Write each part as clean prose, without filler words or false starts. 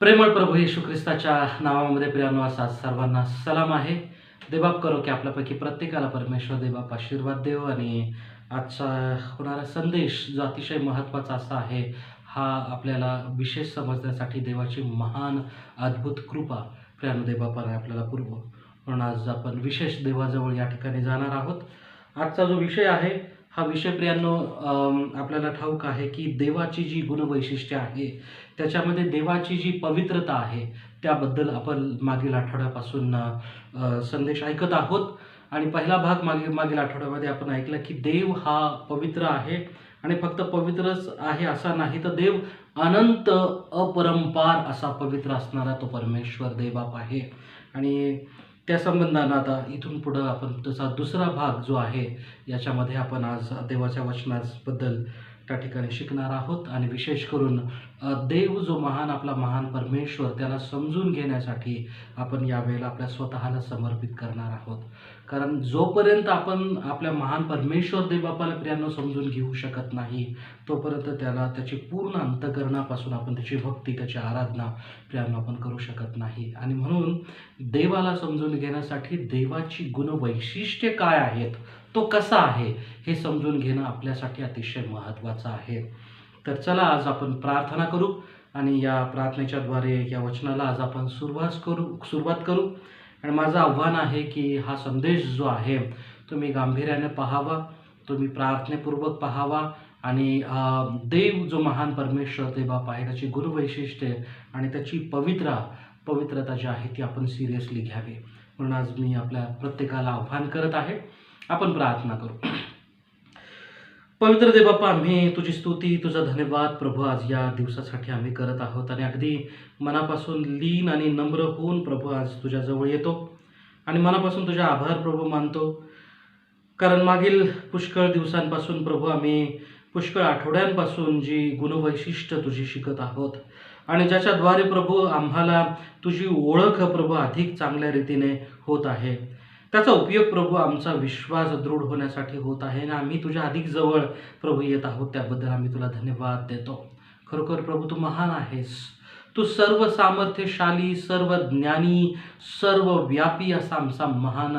प्रेमळ प्रभू येशू ख्रिस्ताच्या नावामध्ये प्रियानो असा सर्वांना सलाम आहे. देवबाप करो की आपल्यापैकी प्रत्येकाला परमेश्वर देवबाप आशीर्वाद देव. आणि आजचा होणारा संदेश जो अतिशय महत्त्वाचा असा आहे, हा आपल्याला विशेष समजण्यासाठी देवाची महान अद्भुत कृपा प्रियानो देवबापाने आपल्याला पुरवो. म्हणून आज आपण विशेष देवाजवळ या ठिकाणी जाणार आहोत. आजचा जो विषय आहे, हा विषय प्रियांनो आपल्याला ठाऊक आहे की देवाची जी गुणवैशिष्ट्ये आहे, त्याच्यामध्ये देवाची जी पवित्रता आहे, त्याबद्दल आपण मागील आठवड्यापासून संदेश ऐकत आहोत. आणि पहिला भाग मागील आठवड्यामध्ये आपण ऐकलं की देव हा पवित्र आहे. आणि फक्त पवित्रच आहे असा नाही, तर देव अनंत अपरंपार असा पवित्र असणारा तो परमेश्वर देवबाप आहे. आणि त्या संबंधानं आता इथून पुढं आपण त्याचा दुसरा भाग जो आहे, याच्यामध्ये आपण आज देवाच्या वचनाबद्दल त्या ठिकाणी शिकणार आहोत. आणि विशेष करून देव जो महान आपला महान परमेश्वर, त्याला समजून घेण्यासाठी आपण यावेळेला आपल्या स्वतःला समर्पित करणार आहोत. कारण जोपर्यंत आपण आपल्या महान परमेश्वर देवबापाला प्रियांनो समजून घेऊ शकत नाही, तोपर्यंत त्याची पूर्ण अंतःकरणापासून आपण त्याची भक्ती, त्याची आराधना प्रियांनो आपण करू शकत नाही. आणि म्हणून देवाला समजून घेण्यासाठी देवाची गुणवैशिष्ट्ये काय आहेत, तो कसा आहे, हे समजून घेणं आपल्यासाठी अतिशय महत्त्वाचं आहे. तर चला आज आपण प्रार्थना करू आणि या प्रार्थनेच्याद्वारे या वचनाला आज आपण सुरुवात करू. आणि माझं आव्हान आहे की हा संदेश जो आहे, तुम्ही गांभीर्याने पाहावा, तुम्ही प्रार्थनेपूर्वक पाहावा. आणि देव जो महान परमेश्वर देवबाप आहे, त्याची गुणवैशिष्ट्ये आणि त्याची पवित्रता जी आहे ती आपण सिरियसली घ्यावी. म्हणून आज मी आपल्या प्रत्येकाला आव्हान करत आहे, आपण प्रार्थना करू. पवित्र देवबापा, आम्ही तुझी स्तुती, तुझा धन्यवाद प्रभू आज या दिवसासाठी आम्ही करत आहोत. आणि अगदी मनापासून लीन आणि नम्र होऊन प्रभू आज तुझ्याजवळ येतो आणि मनापासून तुझे आभार प्रभू मानतो. कारण मागील पुष्कळ दिवसांपासून प्रभू, आम्ही पुष्कळ आठवड्यांपासून जी गुणवैशिष्ट्य तुझी शिकत आहोत आणि ज्याच्याद्वारे प्रभू आम्हाला तुझी ओळख प्रभू अधिक चांगल्या रीतीने होत आहे, त्याचा उपयोग प्रभू आमचा विश्वास दृढ होण्यासाठी होत आहे. आणि आम्ही तुझ्या अधिक जवळ प्रभू येत आहोत, त्याबद्दल आम्ही तुला धन्यवाद देतो. खरोखर प्रभू, तू महान आहेस. तू सर्व सामर्थ्यशाली, सर्व ज्ञानी, सर्व व्यापी असा आमचा महान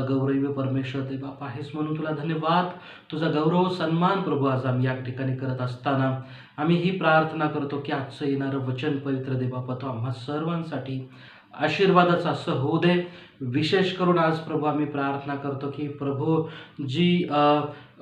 गौरवी परमेश्वर देवबाप आहेस. म्हणून तुला धन्यवाद. तुझा गौरव सन्मान प्रभू आज आम्ही या ठिकाणी करत असताना आम्ही ही प्रार्थना करतो की आजचं येणारं वचन पवित्र देवबापा, तो आम्हा सर्वांसाठी आशीर्वादाचं असं होऊ दे. विशेष करून आज प्रभू आम्ही प्रार्थना करतो की प्रभू, जी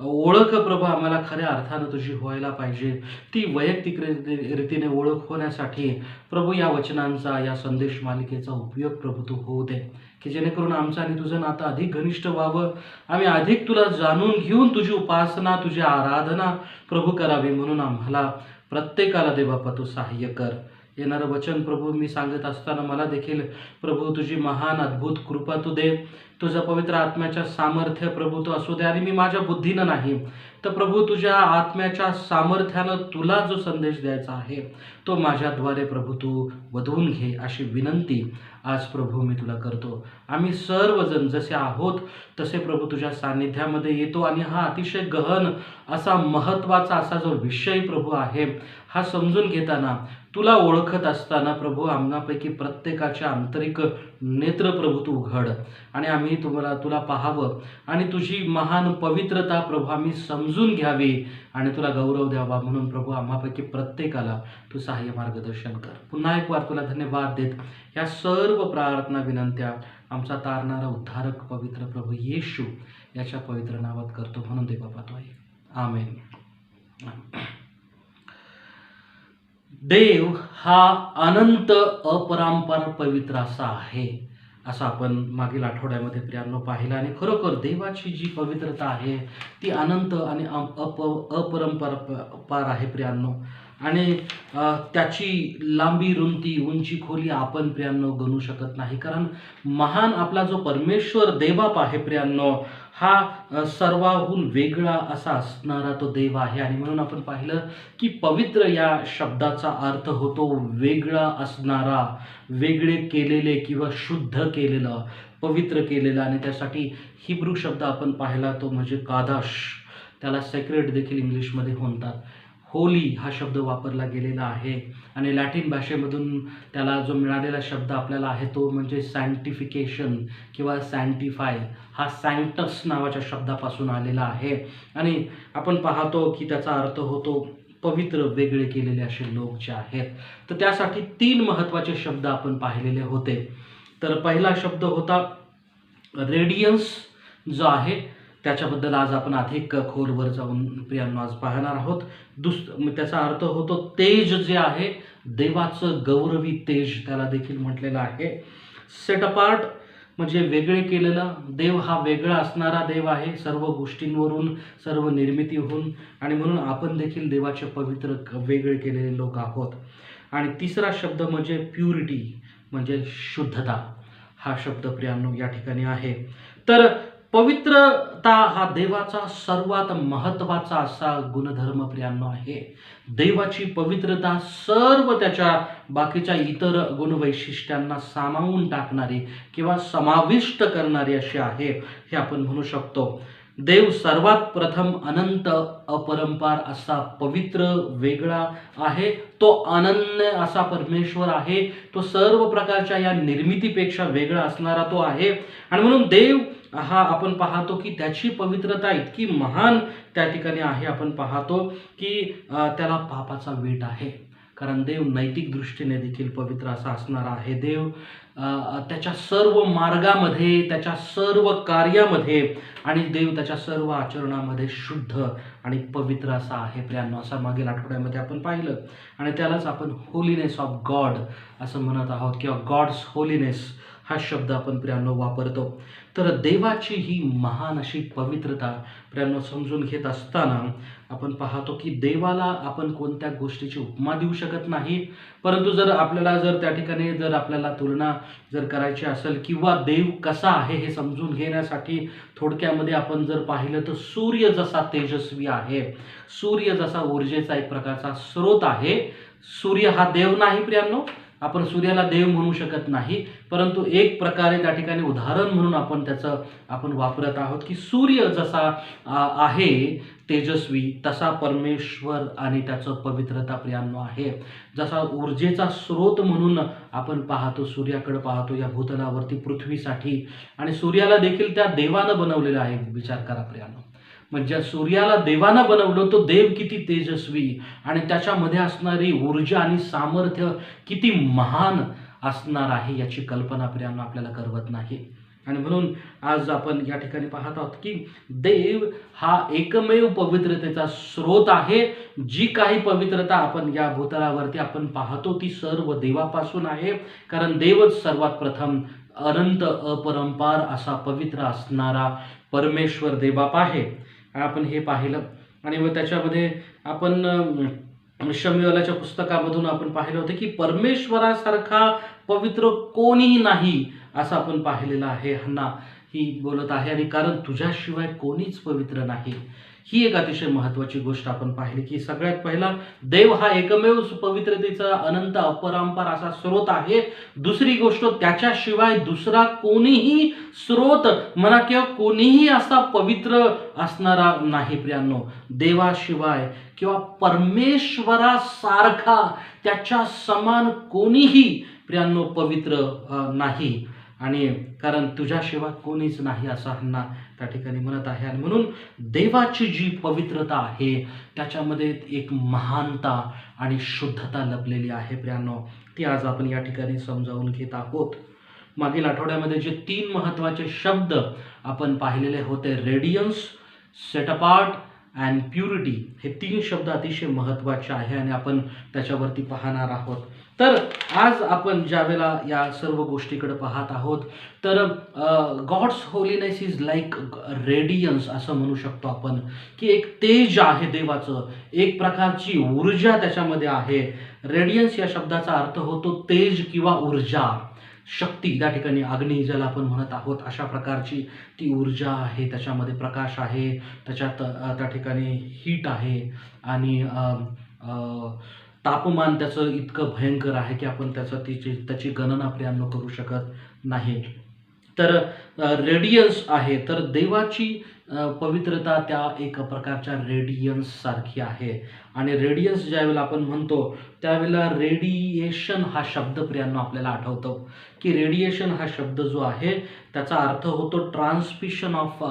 ओळख प्रभू आम्हाला खऱ्या अर्थानं तुझी व्हायला पाहिजे, ती वैयक्तिक रीतीने ओळख होण्यासाठी प्रभू या वचनांचा, या संदेश मालिकेचा उपयोग प्रभू तू होऊ दे, की जेणेकरून आमचं आणि तुझं नातं अधिक घनिष्ठ व्हावं. आम्ही अधिक तुला जाणून घेऊन तुझी उपासना, तुझी आराधना प्रभू करावी. म्हणून आम्हाला प्रत्येकाला देवबापा तू सहाय्य कर. येणारं वचन प्रभू मी सांगत असताना मला देखील प्रभू तुझी महान अद्भुत कृपा तू दे. तुझं पवित्र आत्म्याच्या सामर्थ्य प्रभू तो असू दे. आणि मी माझ्या बुद्धीनं नाही, तर प्रभू तुझ्या आत्म्याच्या सामर्थ्यानं तुला जो संदेश द्यायचा आहे, तो माझ्याद्वारे प्रभू तू वधवून घे, अशी विनंती आज प्रभू मी तुला करतो. आम्ही सर्वजण जसे आहोत तसे प्रभू तुझ्या सान्निध्यामध्ये येतो. आणि हा अतिशय गहन असा महत्त्वाचा असा जो विषय प्रभू आहे, हा समजून घेताना, तुला ओळखत असताना प्रभू आम्हापैकी प्रत्येकाच्या आंतरिक नेत्र प्रभू तू उघड आणि आम्ही तुला पाहावं आणि तुझी महान पवित्रता प्रभू आम्ही समजून घ्यावी आणि तुला गौरव द्यावा. म्हणून प्रभू आम्हापैकी प्रत्येकाला तू सहाय्य मार्गदर्शन कर. पुन्हा एक वार तुला धन्यवाद देत या सर्व प्रार्थना विनंत्या आमचा तारणारा उद्धारक पवित्र प्रभू येशू याच्या पवित्र नावात करतो. म्हणून देवबापा तो आहे. आमेन. देव हा अनंत अपरंपार पवित्र असा आहे, असं आपण मागील आठवड्यामध्ये प्रियांनो पाहिलं. आणि खरोखर देवाची जी पवित्रता आहे ती अनंत आणि अपरंपार आहे प्रियांनो. आणि त्याची लांबी, रुंदी, उंची, खोली आपण प्रियांनो गणू शकत नाही. कारण महान आपला जो परमेश्वर देवबाप आहे प्रियांनो, हा सर्वाहून वेगळा असा असणारा तो देव आहे. आणि म्हणून आपण पाहिलं की पवित्र या शब्दाचा अर्थ होतो वेगळा असणारा, वेगळे केलेले किंवा शुद्ध केलेलं, पवित्र केलेलं. आणि त्यासाठी हिब्रू शब्द आपण पाहिला तो म्हणजे कादाश, त्याला सेक्रेड देखील इंग्लिशमध्ये होली हा शब्द वापरला गेलेला आहे आणि लॅटिन भाषेमधून त्याला जो मिळालेला शब्द आपल्याला आहे तो म्हणजे सँटिफिकेशन किंवा सँटिफाय हा सँक्टस नावाच्या शब्दापासून आलेला आहे आणि आपण पाहतो की त्याचा अर्थ होतो पवित्र, वेगळे केलेले असे लोक जे आहेत. तर त्यासाठी 3 महत्त्वाचे शब्द आपण पाहिलेले होते. तर पहिला शब्द होता रेडियन्स जो आहे त्याच्याबद्दल आज आपण अधिक खोलवर जाऊन प्रियांनो आज पाहणार आहोत. त्याचा अर्थ होतो तेज जे आहे, देवाचं गौरवी तेज त्याला देखील म्हटलेलं आहे. सेट अपार्ट म्हणजे वेगळे केलेलं. देव हा वेगळा असणारा देव आहे सर्व गोष्टींवरून, सर्व निर्मितीहून आणि म्हणून आपण देखील देवाचे पवित्र वेगळे केलेले लोक आहोत. आणि तिसरा शब्द म्हणजे प्युरिटी म्हणजे शुद्धता हा शब्द प्रियांनो या ठिकाणी आहे. तर पवित्रता हा देवाचा सर्वात महत्त्वाचा असा गुणधर्म प्रियांनो आहे. देवाची पवित्रता सर्व त्याच्या बाकीच्या इतर गुणवैशिष्ट्यांना सामावून टाकणारी किंवा समाविष्ट करणारी अशी आहे हे आपण म्हणू शकतो. देव सर्वात प्रथम अनंत अपरंपार असा पवित्र वेगळा आहे. तो अनन्य असा परमेश्वर आहे. तो सर्व प्रकारच्या या निर्मितीपेक्षा वेगळा असणारा तो आहे आणि म्हणून देव हा आपण पाहतो की त्याची पवित्रता इतकी महान त्या ठिकाणी आहे. आपण पाहतो की त्याला पापाचा वेट आहे कारण देव नैतिक दृष्टीने देखील पवित्र असा असणारा आहे. देव त्याच्या सर्व मार्गामध्ये, त्याच्या सर्व कार्यामध्ये आणि देव त्याच्या सर्व आचरणामध्ये शुद्ध आणि पवित्र असा आहे प्रियांनो, असा मागील आठवड्यामध्ये आपण पाहिलं आणि त्यालाच आपण होलीनेस ऑफ गॉड असं म्हणत आहोत किंवा गॉड्स होलीनेस हा शब्द आपण प्रियांनो वापरतो. तर देवाची ही महान अशी पवित्रता प्रियांनो समजून घेत असताना आपण पाहतो की देवाला आपण कोणत्या गोष्टीची उपमा देऊ शकत नाही. परंतु जर त्या ठिकाणी आपल्याला तुलना जर करायची असेल किंवा देव कसा आहे हे समजून घेण्यासाठी थोडक्यामध्ये आपण जर पाहिलं तर सूर्य जसा तेजस्वी आहे, सूर्य जसा ऊर्जेचा एक प्रकारचा स्रोत आहे. सूर्य हा देव नाही प्रियांनो, आपण सूर्याला देव म्हणू शकत नाही, परंतु एक प्रकारे त्या ठिकाणी उदाहरण म्हणून आपण त्याचं वापरत आहोत की सूर्य जसा आहे तेजस्वी तसा परमेश्वर आणि त्याचं पवित्रता प्रियांनो आहे. जसा ऊर्जेचा स्रोत म्हणून आपण पाहतो, सूर्याकडे पाहतो या भूतलावरती पृथ्वीसाठी आणि सूर्याला देखील त्या देवानं बनवलेलं आहे. विचार करा प्रियांनो, म्हणजे सूर्याला देवानं बनवलं, तो देव किती तेजस्वी आणि त्याच्यामध्ये असणारी ऊर्जा आणि सामर्थ्य किती महान असणार आहे याची कल्पना प्रियांनो आपल्याला करवत नाही. आणि म्हणून आज आपण या ठिकाणी पाहत आहोत की देव हा एकमेव पवित्रतेचा स्रोत आहे. जी काही पवित्रता आपण या भूतलावरती आपण पाहतो ती सर्व देवापासून आहे, कारण देवच सर्वात प्रथम अनंत अपरंपार असा पवित्र असणारा परमेश्वर देवबाप आहे. आपण हे पाहिलं आणि मग त्याच्यामध्ये आपण शमूएलाच्या पुस्तकामधून आपण पाहिलं होतं की परमेश्वरासारखा पवित्र कोणीही नाही असं आपण पाहिलेलं आहे. हन्ना ही बोलत आहे आणि कारण तुझ्याशिवाय कोणीच पवित्र नाही. ही एक अतिशय महत्त्वाची गोष्ट आपण पाहिली की सगळ्यात पहिला देव हा एकमेव पवित्रतेचा अनंत अपरंपार असा स्रोत आहे. दुसरी गोष्ट, त्याच्याशिवाय दुसरा कोणीही स्रोत म्हणा किंवा कोणीही असा पवित्र असणारा नाही प्रियांनो. देवाशिवाय किंवा परमेश्वरासारखा त्याच्या समान कोणीही प्रियांनो पवित्र नाही आणि कारण तुझ्याशिवाय कोणीच नाही असं हन्ना त्या ठिकाणी म्हणत आहे. आणि म्हणून देवाची जी पवित्रता आहे त्याच्यामध्ये एक महानता आणि शुद्धता लपलेली आहे प्रियांनो, ती आज आपण या ठिकाणी समजावून घेत आहोत. मागील आठवड्यामध्ये जे 3 महत्त्वाचे शब्द आपण पाहिलेले होते, Radiance, set apart and purity, हे 3 शब्द अतिशय महत्त्वाचे आहे आणि आपण त्याच्यावरती पाहणार आहोत. तर आज आपण ज्यावेळेला या सर्व गोष्टीकडे पाहत आहोत तर God's holiness is like radiance असं म्हणू शकतो आपण की एक तेज आहे देवाचं, एक प्रकारची ऊर्जा त्याच्यामध्ये आहे. रेडियन्स या शब्दाचा अर्थ होतो तेज किंवा ऊर्जा, शक्ती. त्या ठिकाणी अग्नी ज्याला आपण म्हणत आहोत अशा प्रकारची ती ऊर्जा आहे, त्याच्यामध्ये प्रकाश आहे, त्याच्यात त्या ठिकाणी हीट आहे आणि तापमान त्याचं इतकं भयंकर आहे की आपण त्याची गणना प्रियांनो करू शकत नाही. तर रेडियन्स आहे, तर देवाची पवित्रता त्या एक प्रकारच्या रेडियन्स सारखी आहे. आणि रेडियन्स ज्यावेळेला आपण म्हणतो त्यावेळेला रेडिएशन हा शब्द प्रियांनो आपल्याला आठवतो, की रेडिएशन हा शब्द जो आहे त्याचा अर्थ होतो transmission of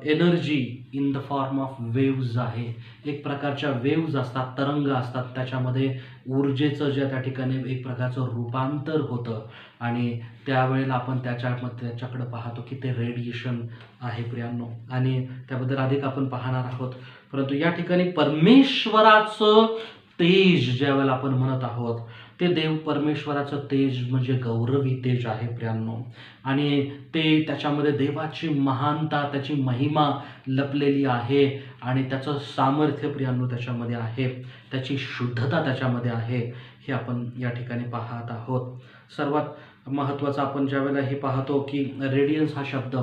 energy in the form of waves आहे. एक प्रकारच्या वेव्ज असतात, तरंग असतात, त्याच्यामध्ये ऊर्जेचं ज्या त्या ठिकाणी एक प्रकारचं रूपांतर होतं आणि त्यावेळेला आपण त्याच्याकडे पाहतो की ते रेडिएशन आहे प्रियांनो, आणि त्याबद्दल अधिक आपण पाहणार आहोत. परंतु या ठिकाणी परमेश्वराचं तेज ज्यावेळेला आपण म्हणत आहोत ते देव परमेश्वराचं तेज म्हणजे गौरवी तेज आहे प्रियांनो, आणि ते त्याच्यामध्ये देवाची महानता, त्याची महिमा लपलेली आहे आणि त्याचं सामर्थ्य प्रियांनो त्याच्यामध्ये आहे, त्याची शुद्धता त्याच्यामध्ये आहे, हे आपण या ठिकाणी पाहत आहोत. सर्वात महत्त्वाचं आपण ज्यावेळेला हे पाहतो की रेडियन्स हा शब्द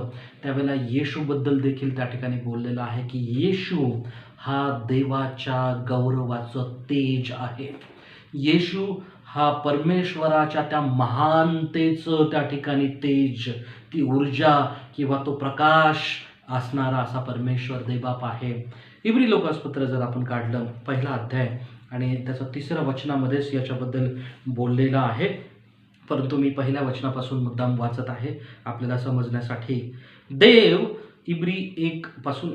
त्यावेळेला येशूबद्दल देखील त्या ठिकाणी बोललेला आहे की येशू हा देवाच्या गौरवाचं तेज आहे. येशू हा परमेश्वराच्या त्या महानतेचं त्या ठिकाणी तेज, ती ऊर्जा किंवा तो प्रकाश असणारा असा परमेश्वर देवबाप आहे. इब्री लोकासपत्र जर आपण काढलं, पहिला अध्याय आणि त्याचं 3 वचनामध्येच याच्याबद्दल बोललेलं आहे, परंतु मी पहिल्या वचनापासून मुद्दाम वाचत आहे आपल्याला समजण्यासाठी. देव, इब्री 1 पासून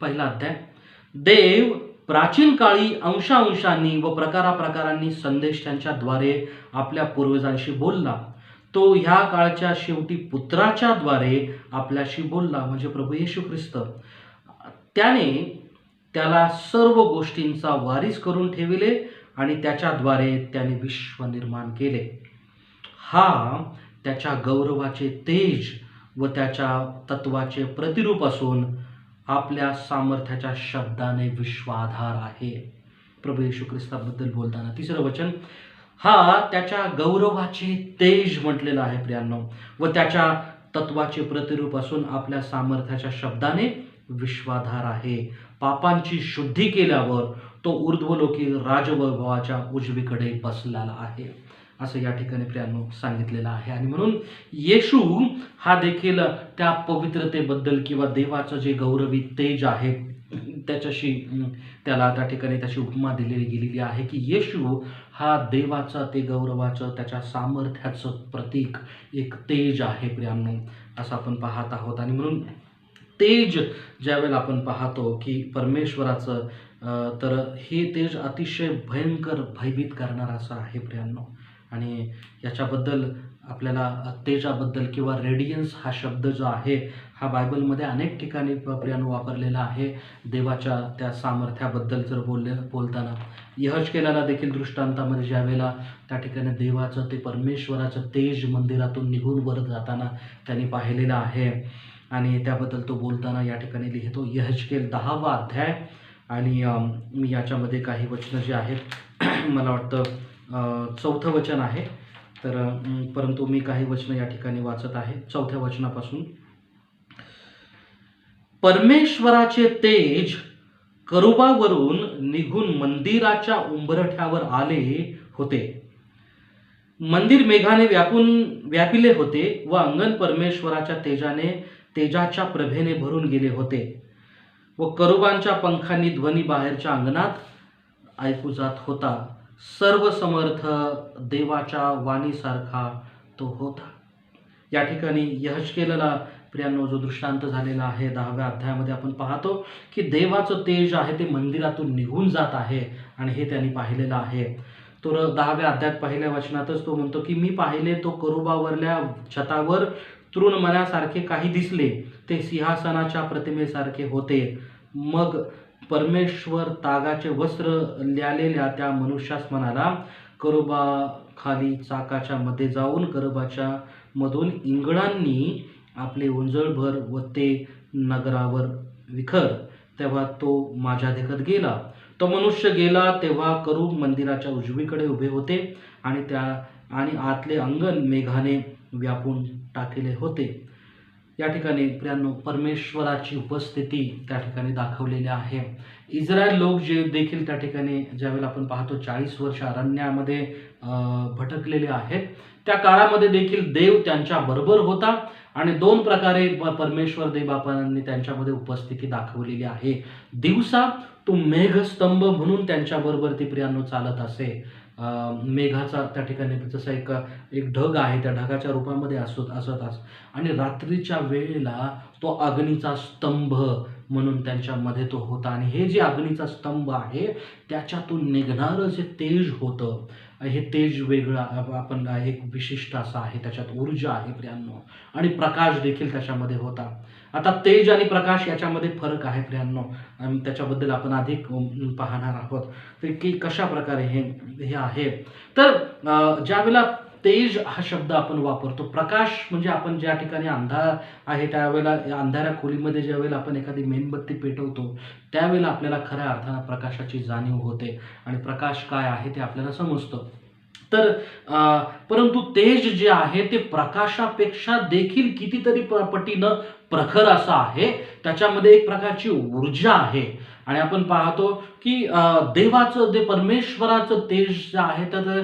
पहिला अध्याय. देव प्राचीन काळी अंशांनी व प्रकारांनी संदेश त्यांच्याद्वारे आपल्या पूर्वजांशी बोलला. तो ह्या काळच्या शेवटी पुत्राच्या द्वारे आपल्याशी बोलला, म्हणजे प्रभू येशू ख्रिस्त. त्याला सर्व गोष्टींचा वारीस करून ठेविले आणि त्याच्याद्वारे त्याने विश्व निर्माण केले. हा त्याच्या गौरवाचे तेज व त्याच्या तत्वाचे प्रतिरूप असून आपल्या सामर्थ्याच्या शब्दाने विश्वाधार आहे. प्रभू येशू ख्रिस्ताबद्दल बोलताना 3रं वचन, हा त्याच्या गौरवाचे तेज म्हटलेलं आहे प्रियांनो, व त्याच्या तत्वाचे प्रतिरूप असून आपल्या सामर्थ्याच्या शब्दाने विश्वाधार आहे. पापांची शुद्धी केल्यावर तो ऊर्ध्वलोकी राजवैभवाच्या उजवीकडे बसलेला आहे, असं या ठिकाणी प्रियांनो सांगितलेलं आहे. आणि म्हणून येशू हा देखील त्या पवित्रतेबद्दल किंवा देवाचं जे गौरवी तेज आहे त्याच्याशी त्याला त्या ठिकाणी त्याची उपमा दिलेली गेलेली आहे की येशू हा देवाचं ते गौरवाचं त्याच्या सामर्थ्याचं प्रतीक, एक तेज आहे प्रियांनो, असं आपण पाहत आहोत. आणि म्हणून तेज ज्यावेळेला आपण पाहतो की परमेश्वराचं, तर हे तेज अतिशय भयंकर, भयभीत करणारं असं आहे प्रियांनो. आणि याच्याबद्दल आपल्याला तेजाबद्दल किंवा रेडियन्स हा शब्द जो आहे हा बायबलमध्ये अनेक ठिकाणी प्रियांनो वापरलेला आहे देवाच्या त्या सामर्थ्याबद्दल. जर बोलताना यहजकेलाला देखील दृष्टांतामध्ये ज्यावेळेला त्या ठिकाणी देवाचं ते परमेश्वराचं तेज मंदिरातून निघून वर जाताना त्यांनी पाहिलेलं आहे, आणि त्याबद्दल तो बोलताना या ठिकाणी लिहितो. यहजकेल 10वा अध्याय, आणि मी याच्यामध्ये काही वचनं जे आहेत मला वाटतं 4थं वचन आहे, तर परंतु मी काही वचनं या ठिकाणी वाचत आहे 4थ्या वचनापासून. परमेश्वराचे तेज करुबावरून निघून मंदिराच्या उंबरठ्यावर आले होते. मंदिर मेघाने व्यापिले होते व अंगण परमेश्वराच्या तेजाच्या प्रभेने भरून गेले होते, व करुबांच्या पंखांनी ध्वनी बाहेरच्या अंगणात ऐकू जात होता. सर्व समर्थ देवाच्या वाणीसारखा तो होता. या ठिकाणी यहजकेलला प्रियांनो जो दृष्टांत झालेला आहे 10व्या अध्यायामध्ये आपण पाहतो की देवाचं तेज आहे ते मंदिरातून निघून जात आहे, आणि हे त्यांनी पाहिलेलं आहे. तर 10व्या अध्यायात पहिल्या वचनातच तो म्हणतो की मी पाहिले तो करुबावरल्या छतावर तृणमण्यासारखे काही दिसले, ते सिंहासनाच्या प्रतिमेसारखे होते. मग परमेश्वर तागाचे वस्त्र ल्यालेल्या त्या मनुष्यास म्हणाला, करुबाखाली चाकाच्या मध्ये जाऊन करुबाच्या मधून इंगळांनी आपले उंजळभर व ते नगरावर विखर. तेव्हा तो माझ्या देखत गेला. तो मनुष्य गेला तेव्हा करूब मंदिराच्या उजवीकडे उभे होते, आणि आतले अंगण मेघाने व्यापून टाकले होते. या ठिकाणी प्रियांनो परमेश्वराची उपस्थिती त्या ठिकाणी दाखवलेली आहे. इस्रायल लोक जे देखील त्या ठिकाणी ज्यावेळेला आपण पाहतो 40 वर्ष अरण्यामध्ये भटकलेले आहेत, त्या काळामध्ये देखील देव त्यांच्या बरोबर होता आणि दोन प्रकारे परमेश्वर देवबापांनी त्यांच्यामध्ये उपस्थिती दाखवलेली आहे. दिवसा तो मेघस्तंभ म्हणून त्यांच्याबरोबर ती प्रियांनो चालत असे. मेघाचा त्या ठिकाणी जसं एक ढग आहे, त्या ढगाच्या रूपामध्ये असत आणि रात्रीच्या वेळेला तो अग्नीचा स्तंभ म्हणून त्यांच्यामध्ये तो होता. आणि हे जे अग्नीचा स्तंभ आहे त्याच्यातून निघणारं जे तेज होतं, हे तेज वेगळं आपण एक विशिष्ट असं आहे, त्याच्यात ऊर्जा आहे प्रियांनो, आणि प्रकाश देखील त्याच्यामध्ये होता. आता तेज आणि प्रकाश याच्यामध्ये फरक आहे प्रियांनो, आणि त्याच्याबद्दल आपण अधिक पाहणार आहोत ते की कशा प्रकारे हे आहे. तर ज्यावेळेला तेज हा शब्द आपण वापरतो, प्रकाश म्हणजे आपण ज्या ठिकाणी अंधार आहे त्यावेळेला अंधाऱ्या खोलीमध्ये ज्यावेळेला आपण एखादी मेणबत्ती पेटवतो त्यावेळेला आपल्याला खऱ्या अर्थानं प्रकाशाची जाणीव होते आणि प्रकाश काय आहे ते आपल्याला समजतं. तर परंतु तेज जे आहे ते प्रकाशापेक्षा देखील कितीतरी पटीनं प्रखर असं आहे. त्याच्यामध्ये एक प्रकारची ऊर्जा आहे आणि आपण पाहतो की देवाचं जे परमेश्वराचं तेज जे आहे तर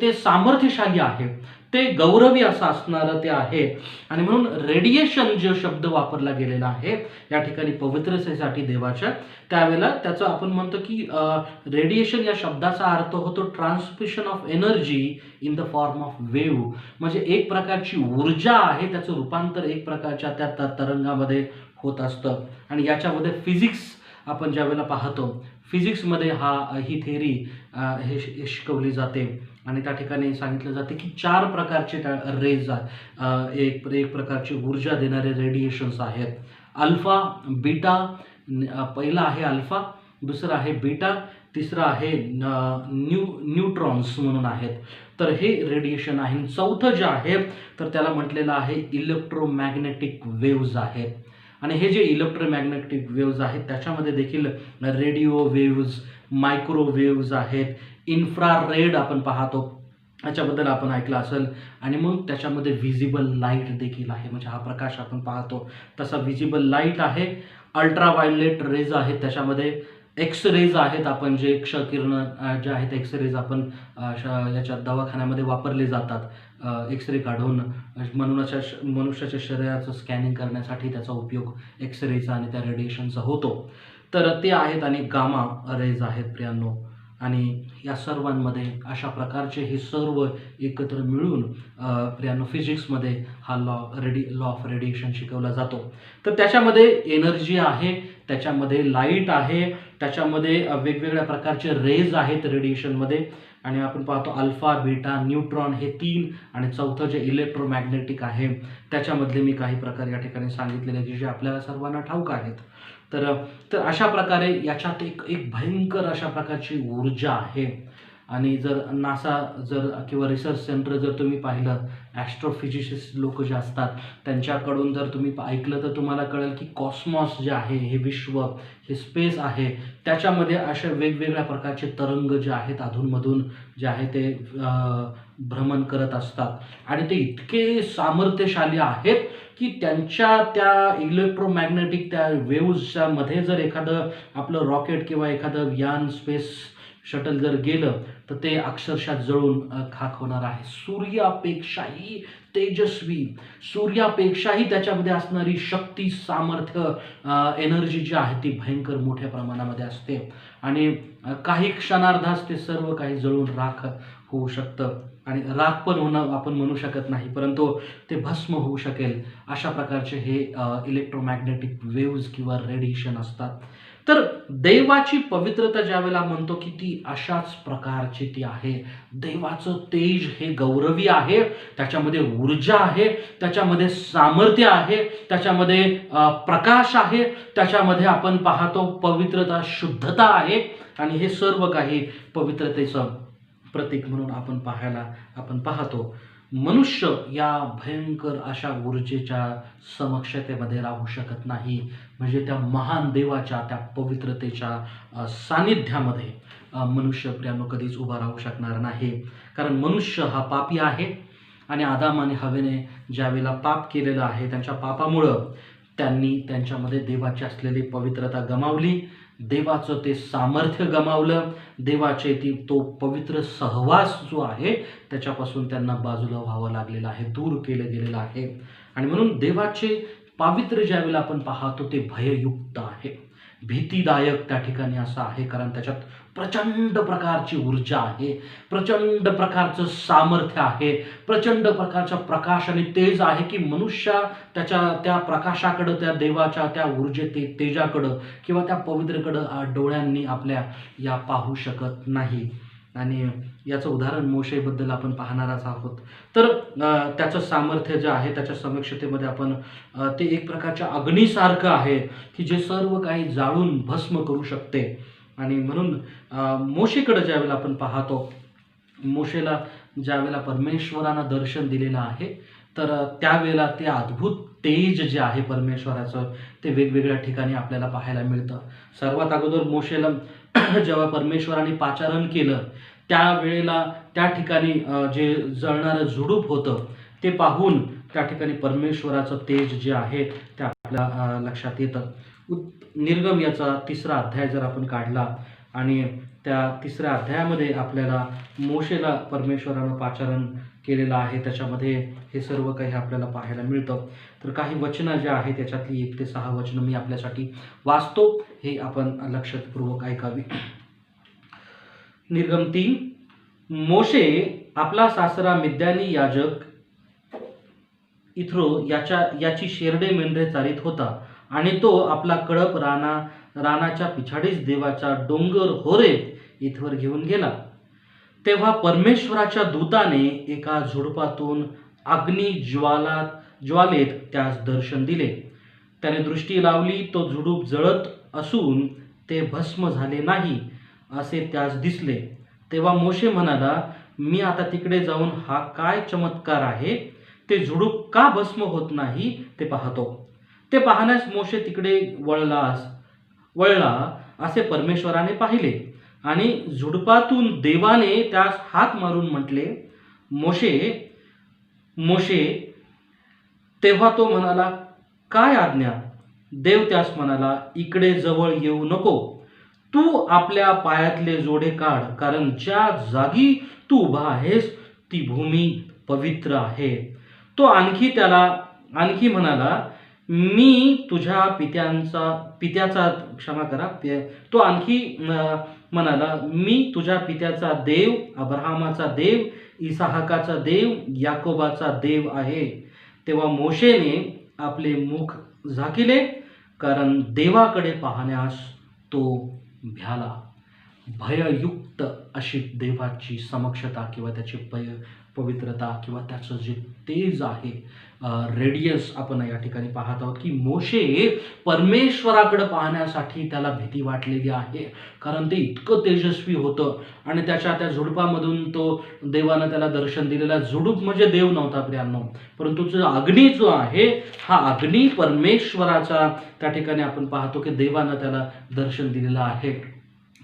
ते सामर्थ्यशाली आहे, ते गौरवी असं असणारं ते आहे. आणि म्हणून रेडिएशन जो शब्द वापरला गेलेला आहे या ठिकाणी पवित्रतेसाठी देवाच्या, त्यावेळेला त्याचं आपण म्हणतो की रेडिएशन या शब्दाचा अर्थ होतो transmission of energy in the form of wave. म्हणजे एक प्रकारची ऊर्जा आहे, त्याचं रूपांतर एक प्रकारच्या त्या तरंगामध्ये होत असतं. आणि याच्यामध्ये फिजिक्स आपण ज्यावेळेला पाहतो, फिजिक्समध्ये ही थेरी हे शिकवली जाते आणि त्या ठिकाणी सांगितलं जाते की 4 प्रकारचे रेज एक प्रकारची ऊर्जा देणारे रेडिएशन्स आहेत. अल्फा, बीटा, पहिला आहे अल्फा, दुसरा आहे बीटा, तिसरं आहे न्यूट्रॉन्स म्हणून आहेत. तर हे रेडिएशन आहे. चौथं जे आहे तर त्याला म्हटलेलं आहे इलेक्ट्रोमॅग्नेटिक वेव्ज आहेत. आणि हे जे इलेक्ट्रोमॅग्नेटिक वेव्ज आहेत त्याच्यामध्ये देखील रेडिओ वेव्ज, मायक्रोवेव्ज आहेत, इन्फ्रारेड आपण पाहतो, याच्याबद्दल आपण ऐकलं असेल. आणि मग त्याच्यामध्ये व्हिजिबल लाईट देखील आहे, म्हणजे हा प्रकाश आपण पाहतो तसा व्हिजिबल लाईट आहे. अल्ट्राव्हायोलेट रेज आहेत, त्याच्यामध्ये एक्स रेज आहेत, आपण जे क्षकिरणं जे आहेत एक्स रेज आपण याच्या दवाखान्यामध्ये वापरले जातात, एक्स-रे काढून मनुष्याच्या शरीराचं स्कॅनिंग करण्यासाठी त्याचा उपयोग एक्स-रेचा आणि त्या रेडिएशनचा होतो. तर ते आहेत. आणि गामा रेज आहेत प्रियांनो. आणि या सर्वांमध्ये अशा प्रकारचे हे सर्व एकत्र मिळून प्रियांनो फिजिक्समध्ये हा लॉ ऑफ रेडिएशन शिकवला जातो. तर त्याच्यामध्ये एनर्जी आहे, त्याच्यामध्ये लाईट आहे, त्याच्यामध्ये वेगवेगळ्या प्रकारचे रेज आहेत रेडिएशनमध्ये. आणि आपण पाहतो अल्फा, बीटा, न्यूट्रॉन हे 3, आणि चौथं जे इलेक्ट्रोमॅग्नेटिक आहे त्याच्यामधले मी काही प्रकार या ठिकाणी सांगितलेले की जे आपल्याला सर्वांना ठाऊक आहेत. तर अशा प्रकारे याच्यात एक भयंकर अशा प्रकारची ऊर्जा आहे. आणि जर नासा किंवा रिसर्च सेंटर जर तुम्ही पाहिलं, ॲस्ट्रोफिजिसिस्ट लोक जे असतात त्यांच्याकडून जर तुम्ही ऐकलं तर तुम्हाला कळेल की कॉस्मॉस जे आहे, हे विश्व, हे स्पेस आहे, त्याच्यामध्ये अशा वेगवेगळ्या प्रकारचे तरंग जे आहेत अधूनमधून जे आहे ते भ्रमण करत असतात. आणि ते इतके सामर्थ्यशाली आहेत की त्यांच्या त्या इलेक्ट्रोमॅग्नेटिक त्या वेव्हजच्या मध्ये जर एखादं आपलं रॉकेट किंवा एखादं यान स्पेस शटल जर गेलं तर ते अक्षरशः जळून खाक होणार आहे. सूर्यापेक्षाही तेजस्वी, सूर्यापेक्षाही त्याच्यामध्ये असणारी शक्ती, सामर्थ्य, एनर्जी जी आहे ती भयंकर मोठ्या प्रमाणामध्ये असते. आणि काही क्षणार्धास ते सर्व काही जळून राख होऊ शकतं. आणि राख पण होणं आपण म्हणू शकत नाही, परंतु ते भस्म होऊ शकेल अशा प्रकारचे हे इलेक्ट्रोमॅग्नेटिक वेव्ज किंवा रेडिएशन असतात. तर देवाची पवित्रता ज्यावेळेला म्हणतो की ती अशाच प्रकारची ती आहे. देवाचं तेज हे गौरवी आहे, त्याच्यामध्ये ऊर्जा आहे, त्याच्यामध्ये सामर्थ्य आहे, त्याच्यामध्ये प्रकाश आहे, त्याच्यामध्ये आपण पाहतो पवित्रता, शुद्धता आहे. आणि हे सर्व काही पवित्रतेचं प्रतीक म्हणून आपण पाहतो. मनुष्य या भयंकर अशा ऊर्जेच्या समक्षतेमध्ये राहू शकत नाही, म्हणजे त्या महान देवाच्या त्या पवित्रतेच्या सानिध्यामध्ये मनुष्य प्रियांनो कधीच उभा राहू शकणार नाही. कारण मनुष्य हा पापी आहे आणि आदाम आणि हवेने ज्यावेळेला पाप केलेलं आहे त्यांच्या पापामुळं त्यांनी त्यांच्यामध्ये देवाची असलेली पवित्रता गमावली. देवाचं ते सामर्थ्य गमावलं, देवाचे तो पवित्र सहवास जो आहे त्याच्यापासून त्यांना बाजूला व्हावं लागलेलं आहे, दूर केलं गेलेलं आहे. आणि म्हणून देवाचे पावित्र्य ज्यावेळेला आपण पाहतो ते भययुक्त आहे, भीतीदायक त्या ठिकाणी असं आहे, कारण त्याच्यात प्रचंड प्रकारची ऊर्जा आहे, प्रचंड प्रकारचं सामर्थ्य आहे, प्रचंड प्रकारचा प्रकाश आणि तेज आहे, की मनुष्य त्याच्या त्या प्रकाशाकडं, त्या देवाच्या त्या तेजाकडं किंवा त्या पवित्रकडं डोळ्यांनी आपल्या या पाहू शकत नाही. आणि याचं उदाहरण मोशेबद्दल आपण पाहणारच आहोत. तर त्याचं सामर्थ्य जे आहे त्याच्या समक्षतेमध्ये आपण ते एक प्रकारच्या अग्नीसारखं आहे, की जे सर्व काही जाळून भस्म करू शकते. आणि म्हणून मोशेकडे ज्यावेळेला आपण पाहतो, मोशेला ज्यावेळेला परमेश्वरानं दर्शन दिलेलं आहे, तर त्यावेळेला ते अद्भुत तेज जे आहे परमेश्वराचं ते वेगवेगळ्या ठिकाणी आपल्याला पाहायला मिळतं. सर्वात अगोदर मोशेला जेव्हा परमेश्वराने पाचारण केलं त्यावेळेला त्या ठिकाणी जे जळणारं झुडूप होतं ते पाहून त्या ठिकाणी परमेश्वराचं तेज जे आहे ते आपल्या लक्षात येतं. निर्गम याचा 3रा अध्याय जर आपण काढला आणि त्या 3ऱ्या अध्यायामध्ये आपल्याला मोशेला परमेश्वरानं पाचारण केलेलं आहे, त्याच्यामध्ये हे सर्व काही आपल्याला पाहायला मिळतं. तर काही वचनं जे आहेत त्याच्यातली 1 ते 6 वचनं मी आपल्यासाठी वाचतो, हे आपण लक्षपूर्वक ऐकावी. निर्गम 3. मोशे आपला सासरा मिद्यानी याजक इथ्रो याची शेरडे मेंढरे चारित होता आणि तो आपला कळप रानाच्या पिछाडीच देवाचा डोंगर होरेब इथवर घेऊन गेला. तेव्हा परमेश्वराच्या दूताने एका झुडपातून अग्नी ज्वालेत त्यास दर्शन दिले. त्याने दृष्टी लावली, तो झुडूप जळत असून ते भस्म झाले नाही असे त्यास दिसले. तेव्हा मोशे म्हणाला, मी आता तिकडे जाऊन हा काय चमत्कार आहे, ते झुडूप का भस्म होत नाही ते पाहतो. ते पाहण्यास मोशे तिकडे वळला असे परमेश्वराने पाहिले आणि झुडपातून देवाने त्यास हाक मारून म्हटले, मोशे मोशे. तेव्हा तो म्हणाला, काय आज्ञा. देव त्यास म्हणाला, इकडे जवळ येऊ नको, तू आपल्या पायातले जोडे काढ, कारण ज्या जागी तू उभा आहेस ती भूमी पवित्र आहे. तो आणखी म्हणाला, मी तुझ्या पित्याचा क्षमा करा. तो आणखी म्हणाला, मी तुझ्या पित्याचा देव, अब्राहमाचा देव, इसहाकाचा देव, याकोबाचा देव आहे. तेव्हा मोशेने आपले मुख झाकिले, कारण देवाकडे पाहण्यास तो भ्याला. भययुक्त अशी देवाची समक्षता किंवा त्याची पवित्रता किंवा त्याचं जे तेज आहे, रेडियस आपण या ठिकाणी पाहत आहोत, की मोशे परमेश्वराकडे पाहण्यासाठी त्याला भीती वाटलेली आहे, कारण ते इतकं तेजस्वी होतं. आणि त्या झुडपामधून तो देवानं त्याला दर्शन दिलेला झुडूप म्हणजे देव नव्हता प्रियांनो, परंतु जो अग्नी जो आहे हा अग्नी परमेश्वराचा त्या ठिकाणी आपण पाहतो की देवानं त्याला दर्शन दिलेलं आहे.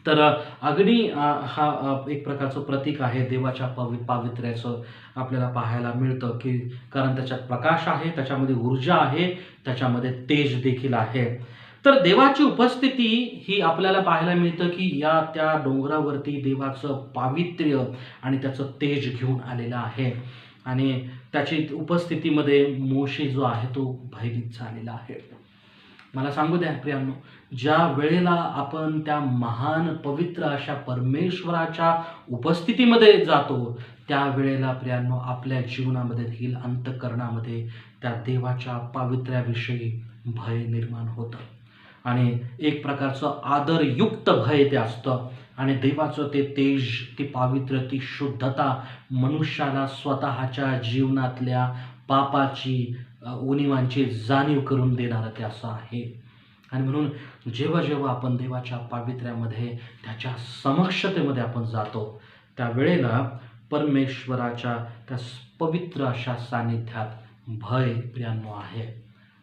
तर अग्नी हा एक प्रकारचं प्रतीक आहे देवाच्या पावित्र्याचं आपल्याला पाहायला मिळतं, की कारण त्याच्यात प्रकाश आहे, त्याच्यामध्ये ऊर्जा आहे, त्याच्यामध्ये तेज देखील आहे. तर देवाची उपस्थिती ही आपल्याला पाहायला मिळतं, की त्या डोंगरावरती देवाचं पावित्र्य आणि त्याचं तेज घेऊन आलेलं आहे. आणि त्याची उपस्थितीमध्ये मोशे जो आहे तो भयभीत झालेला आहे. मला सांगू द्या प्रियांनो, ज्या वेळेला आपण त्या महान पवित्र अशा परमेश्वराच्या उपस्थितीमध्ये जातो, त्यावेळेला प्रियांनो आपल्या जीवनामध्ये देखील अंतःकरणामध्ये त्या देवाच्या पावित्र्याविषयी भय निर्माण होतं आणि एक प्रकारचं आदरयुक्त भय ते असतं. आणि देवाचं ते तेज, ती पावित्र्य, ती शुद्धता मनुष्याला स्वतःच्या जीवनातल्या पापाची उणिवांची जाणीव करून देणारं ते असं आहे. आणि म्हणून जेव्हा जेव्हा आपण देवाच्या पावित्र्यामध्ये त्याच्या समक्षतेमध्ये आपण जातो, त्यावेळेला परमेश्वराच्या त्या पवित्र अशा सानिध्यात भय प्रियांनो आहे.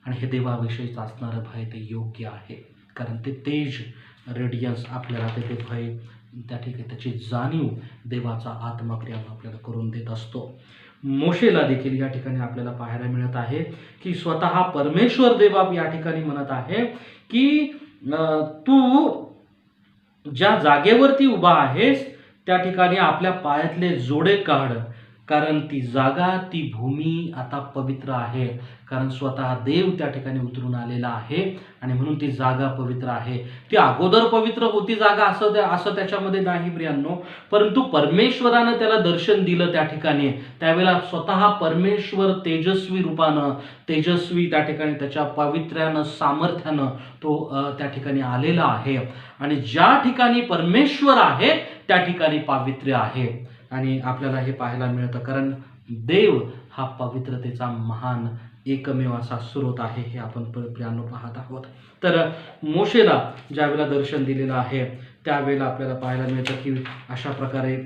आणि हे देवाविषयीच असणारं भय ते योग्य आहे, कारण ते तेज, रेडियन्स आपल्याला ते भय त्या ठिकाणी त्याची जाणीव देवाचा आत्मा प्रियांनो आपल्याला करून देत असतो. मोशेला देखील या ठिकाणी आपल्याला पाहायला मिळत आहे की स्वतः परमेश्वर देव या ठिकाणी म्हणत आहे की तू ज्या जागेवरती उभा आहेस त्या ठिकाणी आपल्या पायातले जोडे काढ, कारण ती जागा, ती भूमी आता पवित्र आहे. कारण स्वतः देव त्या ठिकाणी उतरून आलेला आहे आणि म्हणून ती जागा पवित्र आहे. ती अगोदर पवित्र होती जागा असं त्याच्यामध्ये नाही प्रियांनो, परंतु परमेश्वरानं त्याला दर्शन दिलं त्या ठिकाणी. त्यावेळेला स्वतः परमेश्वर तेजस्वी रूपानं, तेजस्वी त्या ठिकाणी त्याच्या पावित्र्यानं, सामर्थ्यानं तो त्या ठिकाणी आलेला आहे. आणि ज्या ठिकाणी परमेश्वर आहे त्या ठिकाणी पावित्र्य आहे. आणि आपल्याला हे पाहायला मिळतं, कारण देव हा पवित्रतेचा महान एकमेव असा स्रोत आहे, हे आपण प्रियांनो पाहत आहोत. तर मोशेला ज्यावेळेला दर्शन दिलेलं आहे त्यावेळेला आपल्याला पाहायला मिळतं की अशा प्रकारे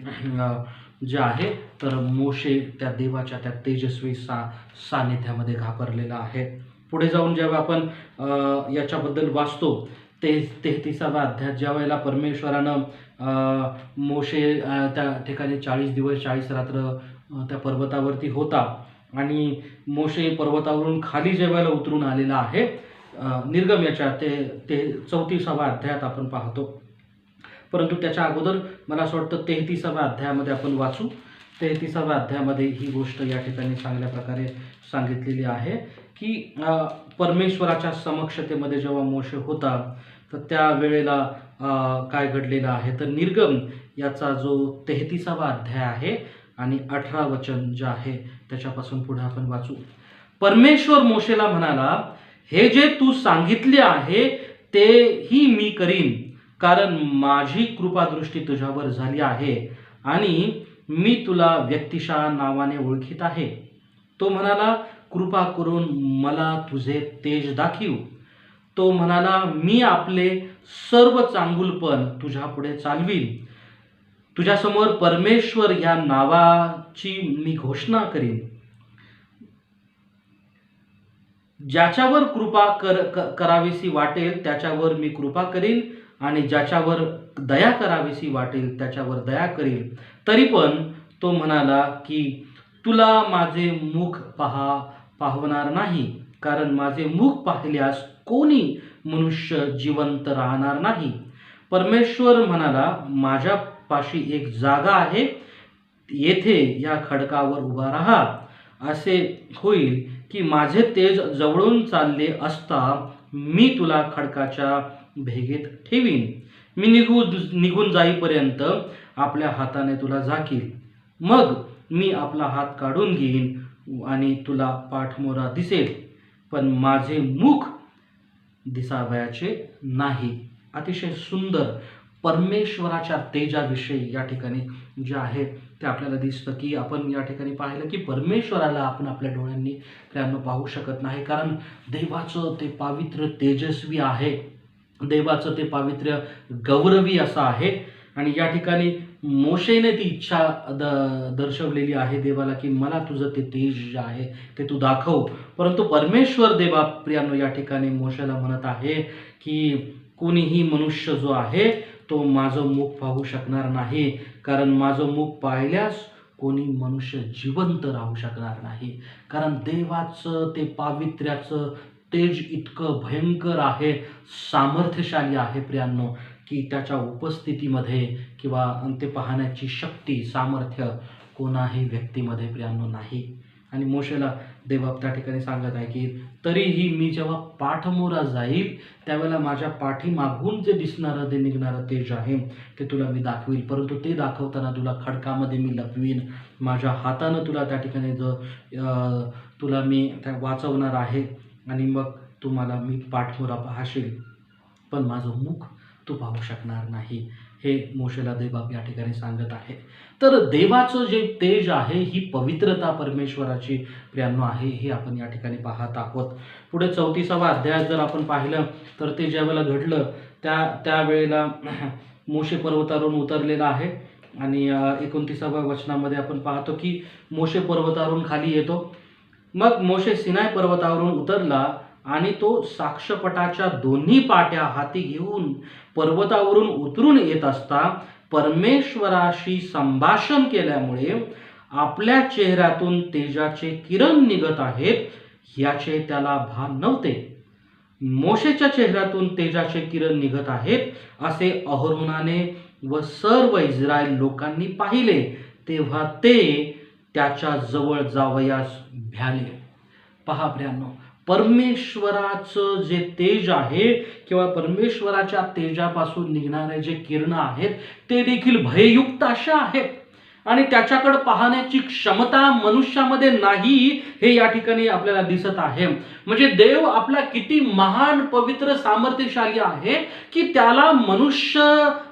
जे आहे तर मोशे त्या देवाच्या त्या तेजस्वी सानिध्यामध्ये घाबरलेला आहे. पुढे जाऊन जेव्हा आपण याच्याबद्दल वाचतो 33व्या अध्यायात, ज्या वेळेला परमेश्वरानं मोशे त्या ठिकाणी 40 दिवस 40 रात्र त्या पर्वतावरती होता आणि मोशे पर्वतावरून खाली ज्या वेळेला उतरून आलेला आहे, निर्गम याच्या ते 34व्या अध्यायात आपण पाहतो. परंतु त्याच्या अगोदर मला असं वाटतं 33व्या अध्यायामध्ये आपण वाचू. 33व्या अध्यायामध्ये ही गोष्ट या ठिकाणी चांगल्या प्रकारे सांगितलेली आहे की परमेश्वराच्या समक्षतेमध्ये जेव्हा मोशे होता तर त्या वेळेला काय घडलेलं आहे, तर निर्गम याचा जो 33वा अध्याय आहे आणि 18 वचन जे आहे त्याच्यापासून पुढे आपण वाचू. परमेश्वर मोशेला म्हणाला, हे जे तू सांगितले आहे तेही मी करीन, कारण माझी कृपादृष्टी तुझ्यावर झाली आहे आणि मी तुला व्यक्तिशः नावाने ओळखीत आहे. तो म्हणाला, कृपा करून मला तुझे तेज दाखव. तो म्हणाला, मी आपले सर्व चांगुलपण तुझ्या पुढे चालवीन. तुझ्यासमोर परमेश्वर या नावाची मी घोषणा करीन. ज्याच्यावर कृपा करावीसी वाटेल त्याच्यावर मी कृपा करीन आणि ज्याच्यावर दया करावीसी वाटेल त्याच्यावर दया करीन. तरी पण तो म्हणाला की तुला माझे मुख पाहवणार नाही, कारण माझे मुख पाहिल्यास कोणी मनुष्य जिवंत राहणार नाही. परमेश्वर म्हणाला, माझ्या पाशी एक जागा आहे, येथे या खडकावर उभा राहा. असे होईल की माझे तेज जवळून चालले असता मी तुला खडकाच्या भेगेत ठेवीन. मी निघून जाईपर्यंत आपल्या हाताने तुला झाकील. मग मी आपला हात काढून घेईन आणि तुला पाठमोरा दिसेल, पण माझे मुख दिसावयाचे नाही. अतिशय सुंदर परमेश्वराच्या तेजाविषयी या ठिकाणी जे आहे ते आपल्याला दिसतं की आपण या ठिकाणी पाहिलं की परमेश्वराला आपण आपल्या डोळ्यांनी त्यानं पाहू शकत नाही, कारण देवाचं ते पावित्र्य तेजस्वी आहे, देवाचं ते पावित्र्य गौरवी असं आहे. आणि या ठिकाणी मोशेने ती इच्छा दर्शवलेली आहे देवाला की मला तुझं ते तेज जे आहे ते तू दाखव. परंतु परमेश्वर देवा प्रियांनो या ठिकाणी मोशेला म्हणत आहे की कोणीही मनुष्य जो आहे तो माझं मुख पाहू शकणार नाही, कारण माझं मुख पाहिल्यास कोणी मनुष्य जिवंत राहू शकणार नाही. कारण देवाचं ते पावित्र्याचं तेज इतकं भयंकर आहे, सामर्थ्यशाली आहे प्रियांनो, की त्याच्या उपस्थितीमध्ये किंवा ते पाहण्याची शक्ती, सामर्थ्य कोणाही व्यक्तीमध्ये प्रियांनो नाही. आणि मोशेला देवा त्या ठिकाणी सांगत आहे की तरीही मी जेव्हा पाठमोरा जाईल त्यावेळेला माझ्या पाठीमागून जे दिसणारं ते निघणारं तेज आहे ते तुला मी दाखवील, परंतु ते दाखवताना तुला खडकामध्ये मी लपवीन. माझ्या हातानं तुला त्या ठिकाणी तुला मी त्या वाचवणार आहे आणि मग तुम्हाला मी पाठमोरा पाहशील, पण माझं मुख तू पाहू शकणार नाही. हे मोशेला देवबाप या ठिकाणी सांगत आहे. तर देवाचं जे तेज आहे, ही पवित्रता परमेश्वराची प्रियांनो आहे, हे आपण या ठिकाणी पाहत आहोत. पुढे 34वा अध्याय जर आपण पाहिलं तर ते ज्यावेळेला घडलं त्यावेळेला मोशे पर्वतावरून उतरलेला आहे आणि 29व्या वचनामध्ये आपण पाहतो की मोशे पर्वतावरून खाली येतो. मग मोशे सिनाय पर्वतावरून उतरला आणि तो साक्षपटाच्या दोन्ही पाट्या हाती घेऊन पर्वतावरून उतरून येत असता परमेश्वराशी संभाषण केल्यामुळे आपल्या चेहऱ्यातून तेजाचे किरण निघत आहेत याचे त्याला भान नव्हते. मोशेच्या चेहऱ्यातून तेजाचे किरण निघत आहेत असे अहरोनाने व सर्व इस्रायल लोकांनी पाहिले, तेव्हा ते त्याच्या जवळ जावयास भ्याले. पहा प्रियांनो, परमेश्वराचं जे तेज आहे किंवा परमेश्वराच्या तेजापासून निघणारे जे किरण आहेत ते देखील भययुक्त अशा आहेत आणि त्याच्याकडे पाहण्याची क्षमता मनुष्यामध्ये नाही हे या ठिकाणी आपल्याला दिसत आहे. म्हणजे देव आपला किती महान, पवित्र, सामर्थ्यशाली आहे की त्याला मनुष्य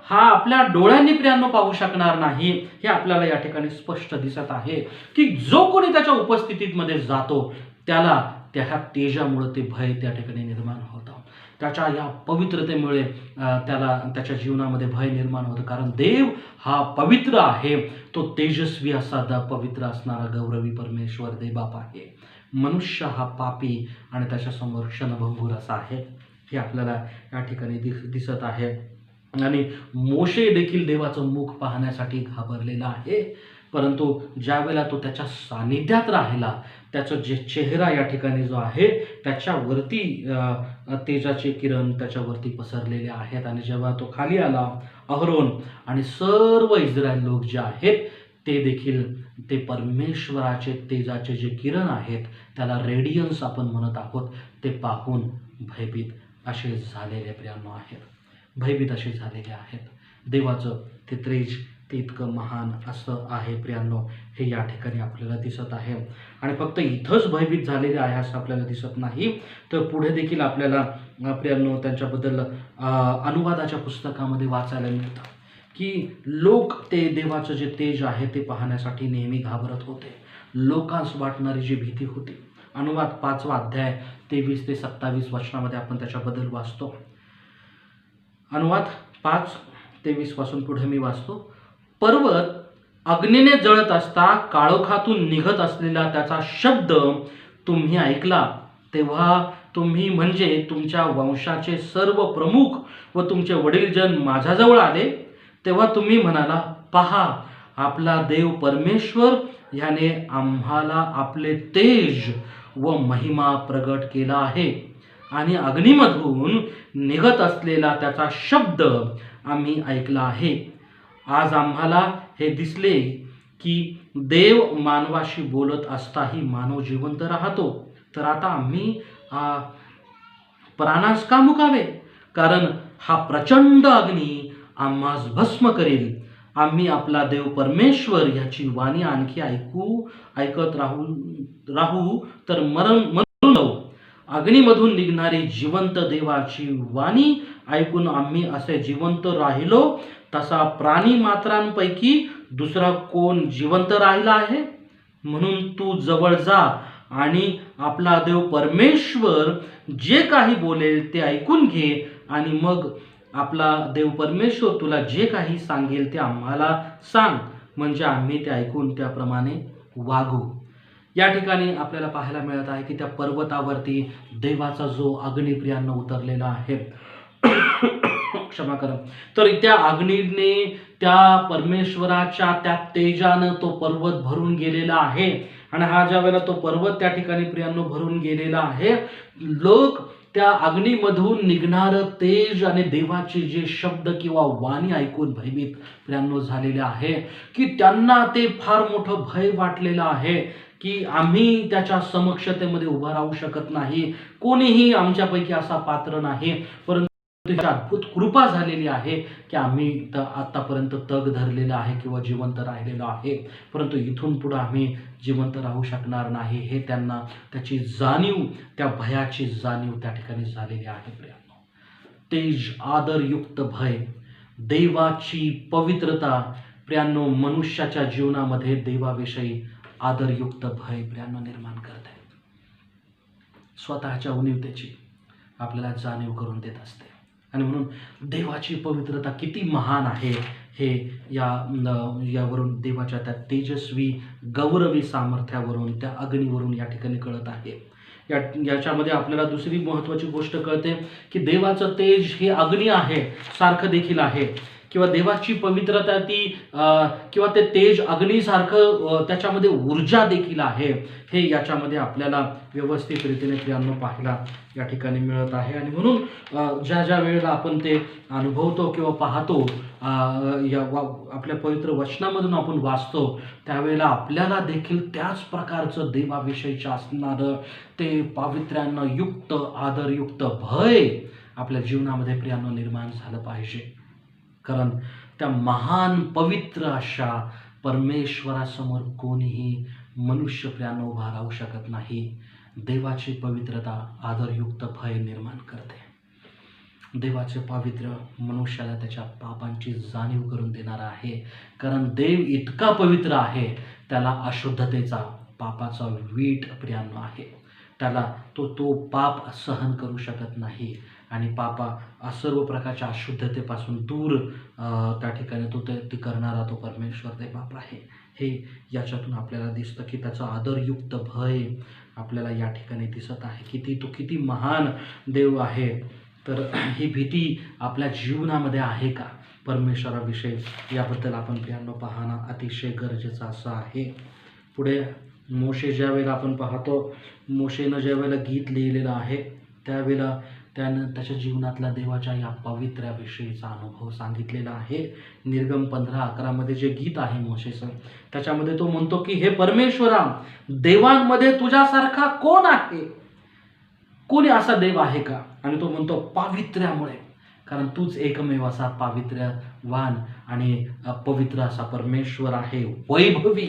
हा आपल्या डोळ्यांनी प्रियांनो पाहू शकणार नाही. हे आपल्याला या ठिकाणी स्पष्ट दिसत आहे की जो कोणी त्याच्या उपस्थितीत मध्ये जातो त्याला त्या तेजामुळे ते भय त्या ठिकाणी निर्माण होतं. त्याच्या या पवित्रतेमुळे त्याला त्याच्या जीवनामध्ये भय निर्माण होतं, कारण देव हा पवित्र आहे. तो तेजस्वी असा पवित्र असणारा गौरवी परमेश्वर देवबाप आहे. मनुष्य हा पापी आणि त्याच्यासमोर क्षणभंगूर असा आहे. हे आपल्याला या ठिकाणी दिसत आहे. आणि मोशे देखील देवाचं मुख पाहण्यासाठी घाबरलेला आहे, परंतु ज्यावेळेला तो त्याच्या सानिध्यात राहिला त्याचं जे चेहरा या ठिकाणी जो आहे त्याच्यावरती तेजाचे किरण त्याच्यावरती पसरलेले आहेत. आणि जेव्हा तो खाली आला, अहरोन आणि सर्व इस्रायल लोक जे आहेत ते देखील ते परमेश्वराचे तेजाचे जे किरण आहेत त्याला रेडियन्स आपण म्हणत आहोत ते पाहून भयभीत असे झालेले प्रियांनो आहेत. भयभीत असे झालेले आहेत. देवाचं ते तेज ते इतकं महान असं आहे प्रियांनो, हे या ठिकाणी आपल्याला दिसत आहे. आणि फक्त इथंच भयभीत झालेले आहे असं आपल्याला दिसत नाही, तर पुढे देखील आपल्याला प्रियांनो त्यांच्याबद्दल अनुवादाच्या पुस्तकामध्ये वाचायला मिळतं की लोक ते देवाचं जे तेज आहे ते पाहण्यासाठी नेहमी घाबरत होते. लोकांस वाटणारी जी भीती होती. अनुवाद 5वा अध्याय 23 ते 27 वचनामध्ये आपण त्याच्याबद्दल वाचतो. अनुवाद 5:23 पासून पुढे मी वाचतो. पर्वत अग्नीने जळत असता काळोखातून निघत असलेला त्याचा शब्द तुम्ही ऐकला, तेव्हा तुम्ही म्हणजे तुमच्या वंशाचे सर्व प्रमुख व तुमचे वडीलजन माझ्याजवळ आले. तेव्हा तुम्ही म्हणाला, पहा, आपला देव परमेश्वर ह्याने आम्हाला आपले तेज व महिमा प्रगट केला आहे आणि अग्नीमधून निघत असलेला त्याचा शब्द आम्ही ऐकला आहे. आज आम्हाला हे दिसले की देव मानवाशी बोलत असताही मानव जिवंत राहतो. तर आता आम्ही प्राणास का मुकावे? कारण हा प्रचंड अग्नी आम्हास भस्म करेल. आम्ही आपला देव परमेश्वर याची वाणी आणखी ऐकत राहू तर मरून जाऊ. अग्नीमधून निघणारी जिवंत देवाची वाणी ऐकून आम्ही असे जिवंत राहिलो, तसा प्राणी मात्रांपैकी दुसरा कोण जिवंत राहिला आहे? म्हणून तू जवळ जा आणि आपला देव परमेश्वर जे काही बोलेल ते ऐकून घे, आणि मग आपला देव परमेश्वर तुला जे काही सांगेल ते आम्हाला सांग, म्हणजे आम्ही ते ऐकून त्याप्रमाणे वागू. या ठिकाणी आपल्याला पाहायला मिळत आहे की त्या पर्वतावरती देवाचा जो अग्निप्रियांना उतरलेला आहे क्षमा करा, तर त्या अग्नीने त्या परमेश्वराच्या त्या तेजानं तो पर्वत भरून गेलेला आहे. आणि हा ज्या वेळेला तो पर्वत त्या ठिकाणी प्रियांनो भरून गेलेला आहे, लोक त्या अग्नीमधून निघणारं तेज आणि देवाचे जे शब्द किंवा वाणी ऐकून भयभीत प्रियांनो झालेले आहे की त्यांना ते फार मोठं भय वाटलेलं आहे की आम्ही त्याच्या समक्षतेमध्ये उभं राहू शकत नाही. कोणीही आमच्यापैकी असा पात्र नाही, परंतु त्याची अद्भुत कृपा झालेली आहे की आम्ही आतापर्यंत तग धरलेला आहे किंवा जिवंत राहिलेलो आहे, परंतु इथून पुढे आम्ही जिवंत राहू शकणार नाही. हे त्यांना त्याची जाणीव, त्या भयाची जाणीव त्या ठिकाणी झालेली आहे प्रियांनो. तेज, आदरयुक्त भय, देवाची पवित्रता प्रियांनो मनुष्याच्या जीवनामध्ये देवाविषयी आदरयुक्त भय प्रियांनो निर्माण करत आहे. स्वतःच्या उणीवतेची आपल्याला जाणीव करून देत असते. आणि म्हणून देवाची पवित्रता किती महान आहे हे यावरून देवाच्या त्या तेजस्वी गौरवी सामर्थ्यावरून, त्या अग्नीवरून या ठिकाणी कळत आहे. याच्यामध्ये आपल्याला दुसरी महत्त्वाची गोष्ट कळते की देवाचं तेज हे अग्नी आहे सारखं देखील आहे किंवा देवाची पवित्रता ती किंवा ते तेज अग्नीसारखं त्याच्यामध्ये ऊर्जा देखील आहे, हे याच्यामध्ये आपल्याला व्यवस्थित रीतीने प्रियांनो पाहायला या ठिकाणी मिळत आहे. आणि म्हणून ज्या ज्या वेळेला आपण ते अनुभवतो किंवा पाहतो, आपल्या पवित्र वचनामधून आपण वाचतो, त्यावेळेला आपल्याला देखील त्याच प्रकारचं देवाविषयीचं असणारं ते पावित्र्यानं युक्त आदरयुक्त भय आपल्या जीवनामध्ये प्रियांनो निर्माण झालं पाहिजे. कारण त्या महान पवित्र अशा परमेश्वरासमोर कोणीही मनुष्य प्रियांनो उभा राहू शकत नाही. देवाची पवित्रता आदरयुक्त भय निर्माण करते. देवाचे पावित्र्य मनुष्याला त्याच्या पापांची जाणीव करून देणारा आहे. कारण देव इतका पवित्र आहे, त्याला अशुद्धतेचा पापाचा वीट प्रियांनो आहे. त्याला तो पाप सहन करू शकत नाही आणि सर्व प्रकारच्या अशुद्धतेपासून दूर त्या ठिकाणी ते करणारा तो परमेश्वर ते बाप आहे. हे याच्यातून आपल्याला दिसतं की त्याचा आदरयुक्त भय आपल्याला या ठिकाणी दिसत आहे. किती महान देव आहे. तर ही भीती आपल्या जीवनामध्ये आहे का परमेश्वराविषयी, याबद्दल आपण प्रियांनो पाहणं अतिशय गरजेचं असं आहे. पुढे मोशे ज्या वेळेला आपण पाहतो, मोशेनं ज्या वेळेला गीत लिहिलेलं आहे, त्यावेळेला त्यानं त्याच्या जीवनातला देवाच्या या पावित्र्याविषयीचा अनुभव सांगितलेला आहे. निर्गम 15:11 जे गीत आहे मोशेचं, त्याच्यामध्ये तो म्हणतो की हे परमेश्वरा, देवांमध्ये तुझ्यासारखा कोण आहे? कोणी असा देव आहे का? आणि तो म्हणतो पावित्र्यामुळे, कारण तूच एकमेव असा पावित्र्यवान आणि पवित्र असा परमेश्वर आहे. वैभवी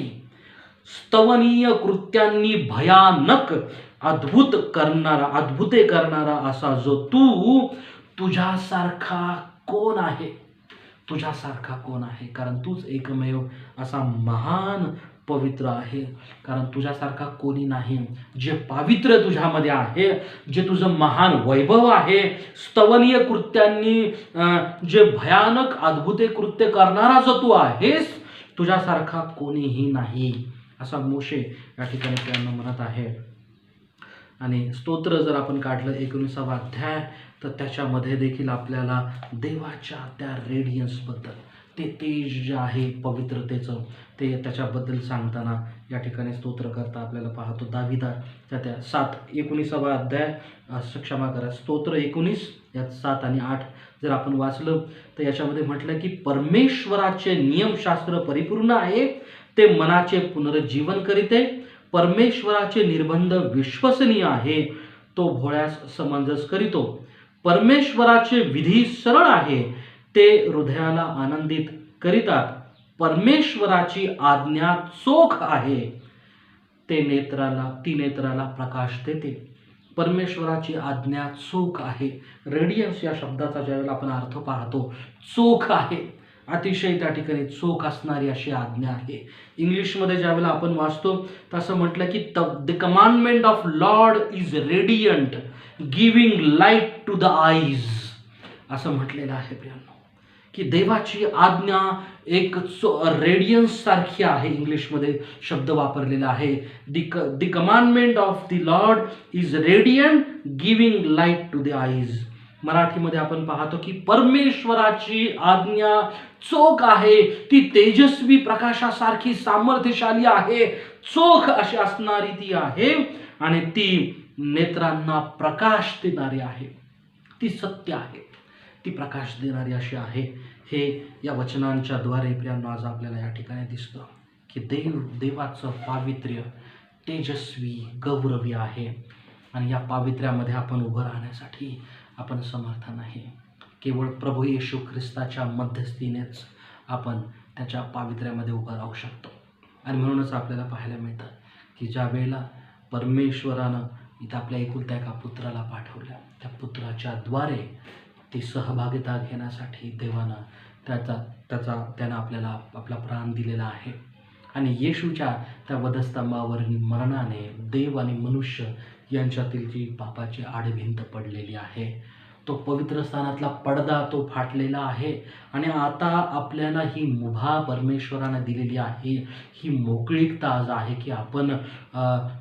स्तवनीय कृत्यांनी भयानक अद्भुते करणारा असा जो तुझ्यासारखा कोण आहे? तुझ्यासारखा कोण आहे? कारण तूच एकमेव असा महान पवित्र आहे. कारण तुझ्यासारखा कोणी नाही. जे पावित्र्य तुझ्यामध्ये आहे, जे तुझं महान वैभव आहे, स्तवनीय कृत्यांनी जे भयानक अद्भुते कृत्य करणारा जो तू आहेस, तुझ्यासारखा कोणीही नाही, असा मोशे या ठिकाणी त्यांना म्हणत आहे. आणि स्तोत्र जर आपण काढलं 19वा अध्याय, तर त्याच्यामध्ये देखील आपल्याला देवाच्या त्या रेडियन्सबद्दल, ते तेज जे आहे पवित्रतेचं, ते त्याच्याबद्दल सांगताना या ठिकाणी स्तोत्रकर्ता आपल्याला पाहतो. दाविदाच्या त्या 19वा अध्याय, क्षमा करा, स्तोत्र 19 यात 7 आणि 8 जर आपण वाचलं, तर याच्यामध्ये म्हटलं की परमेश्वराचे नियमशास्त्र परिपूर्ण आहे, ते मनाचे पुनरुज्जीवन करीते. परमेश्वराचे निर्बंध विश्वसनीय आहे, तो भोळ्यास समंजस करीतो. परमेश्वराचे विधी सरळ आहे, ते हृदयाला आनंदित करीतात. परमेश्वराची आज्ञा चोख आहे, ती नेत्राला प्रकाश देते. परमेश्वराची आज्ञा चोख आहे. रेडियन्स या शब्दाचा ज्यावेळेला आपण अर्थ पाहतो, चोख आहे, अतिशय त्या ठिकाणी चोख असणारी अशी आज्ञा आहे. इंग्लिशमध्ये ज्यावेळेला आपण वाचतो, तसं म्हटलं की the commandment of Lord is radiant, giving light to the eyes, असं म्हटलेलं आहे प्रियांनो, की देवाची आज्ञा एक रेडियन्स सारखी आहे. इंग्लिशमध्ये शब्द वापरलेला आहे, the commandment of the Lord is radiant, giving light to the eyes. मराठीमध्ये आपण पाहतो की परमेश्वराची आज्ञा चोख आहे, ती तेजस्वी प्रकाशासारखी सामर्थ्यशाली आहे, चोख अशी असणारी ती आहे, आणि ती नेत्रांना प्रकाश देणारी आहे. ती सत्य आहे, ती प्रकाश देणारी अशी आहे. हे या वचनांच्या द्वारे प्रियांनो आज आपल्याला या ठिकाणी दिसतं की देवाचं पावित्र्य तेजस्वी गौरवी आहे, आणि या पावित्र्यामध्ये आपण उभं राहण्यासाठी आपण समर्थ नाही. केवळ प्रभू येशू ख्रिस्ताच्या मध्यस्थीनेच आपण त्याच्या पावित्र्यामध्ये उभं राहू शकतो. आणि म्हणूनच आपल्याला पाहायला मिळतं की ज्या वेळेला परमेश्वरानं इथं आपल्या एकुलत्या एका पुत्राला पाठवलं, त्या पुत्राच्या द्वारे ती सहभागिता घेण्यासाठी देवानं त्यानं आपल्याला आपला प्राण दिलेला आहे. आणि येशूच्या त्या वधस्तंभावरील मरणाने देव आणि मनुष्य यांच्यातील जी पापाची आडभिंत पडलेली आहे, तो पवित्र स्थानातला पडदा तो फाटलेला आहे, आणि आता आपल्याला ही मुभा परमेश्वरानं दिलेली आहे, ही मोकळीकता आज आहे की आपण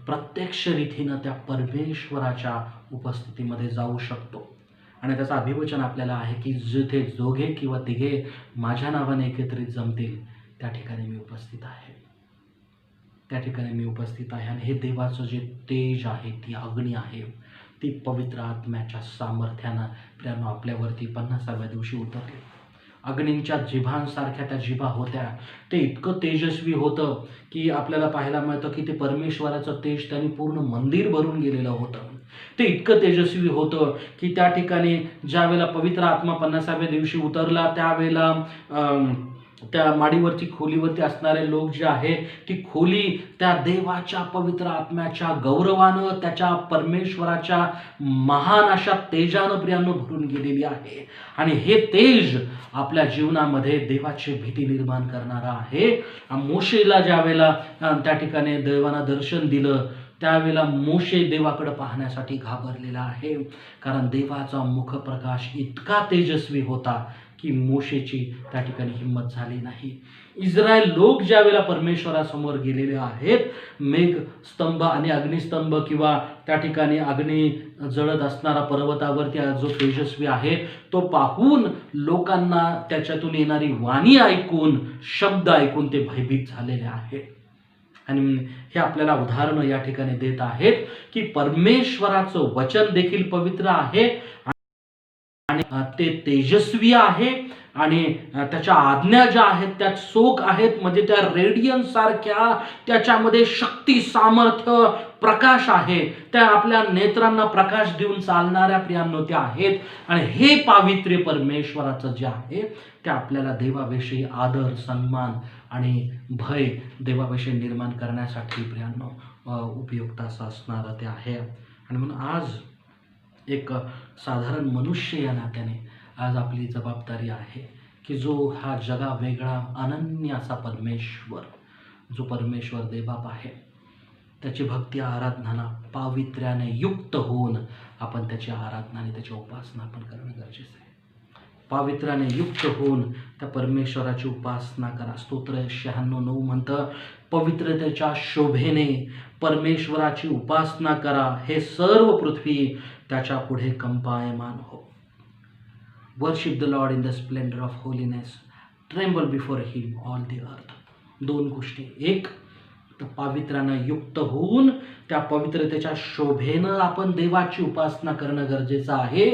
प्रत्यक्ष रीतीनं त्या परमेश्वराच्या उपस्थितीमध्ये जाऊ शकतो. आणि त्याचं अभिवचन आपल्याला आहे की जिथे दोघे किंवा तिघे माझ्या नावाने एकत्रित जमतील त्या ठिकाणी मी उपस्थित आहे. त्या ठिकाणी मी उपस्थित आहे. आणि हे देवाचं जे तेज आहे, ती अग्नी आहे, ती पवित्र आत्म्याच्या सामर्थ्यानं प्रियांनो आपल्यावरती 50व्या दिवशी उतरली. अग्नींच्या जिभांसारख्या त्या जिभा होत्या. ते इतकं तेजस्वी होतं की आपल्याला पाहायला मिळतं की ते परमेश्वराचं तेज त्यांनी पूर्ण मंदिर भरून गेलेलं होतं. ते इतकं तेजस्वी होतं की त्या ठिकाणी ज्यावेळेला पवित्र आत्मा 50व्या दिवशी उतरला त्यावेळेला त्या माडीवरती खोलीवरती असणारे लोक जे आहे ती खोली त्या देवाच्या पवित्र आत्म्याच्या गौरवानं, त्याच्या परमेश्वराच्या महान अशा तेजानं प्रियांनो भरून गेलेली आहे. आणि हे तेज आपल्या जीवनामध्ये देवाची भीती निर्माण करणारा आहे. मोशेला ज्या वेळेला त्या ठिकाणी देवानं दर्शन दिलं त्यावेळेला मोशे देवाकडे पाहण्यासाठी घाबरलेला आहे, कारण देवाचा मुखप्रकाश इतका तेजस्वी होता की मोशेची त्या ठिकाणी हिंमत झाली नाही. इस्रायल लोक ज्या वेळेला परमेश्वरासमोर गेलेले आहेत, मेघ स्तंभ आणि अग्निस्तंभ किंवा त्या ठिकाणी अग्नी जळत असणारा पर्वतावरती जो तेजस्वी आहे तो पाहून लोकांना त्याच्यातून येणारी वाणी ऐकून, शब्द ऐकून ते भयभीत झालेले आहेत. आणि हे आपल्याला उदाहरणं या ठिकाणी देत आहेत की परमेश्वराचं वचन देखील पवित्र आहे आणि ते तेजस्वी आहे आणि त्याच्या आज्ञा ज्या आहेत त्या चोख आहेत, म्हणजे त्या रेडियन्स सारख्या त्याच्यामध्ये शक्ती, सामर्थ्य, प्रकाश आहे. त्या आपल्या नेत्रांना प्रकाश देऊन चालणाऱ्या प्रियांनो त्या आहेत. आणि हे पावित्र्य परमेश्वराचं जे आहे ते आपल्याला देवाविषयी आदर, सन्मान आणि भय देवाविषयी निर्माण करण्यासाठी प्रियांनो उपयुक्त असं असणारं ते आहे. आणि म्हणून आज एक साधारण मनुष्य या नात्याने आज आपली जबाबदारी आहे की जो हा जगा वेगळा अनन्य असा परमेश्वर, जो परमेश्वर देवबाप आहे, त्याची भक्ती, आराधना पावित्र्याने युक्त होऊन आपण त्याची आराधना आणि त्याची उपासना आपण करणं गरजेचं आहे. पावित्र्याने युक्त होऊन त्या परमेश्वराची उपासना करा. स्तोत्र 96:9 म्हणतं, पवित्रतेच्या शोभेने परमेश्वराची उपासना करा, हे सर्व पृथ्वी त्याच्या पुढे कंपायमान हो. Worship the Lord in the splendour of holiness, tremble before him all the earth. दोन गोष्टी, एक तर पावित्र्यानं युक्त होऊन त्या पवित्रतेच्या शोभेनं आपण देवाची उपासना करणं गरजेचं आहे.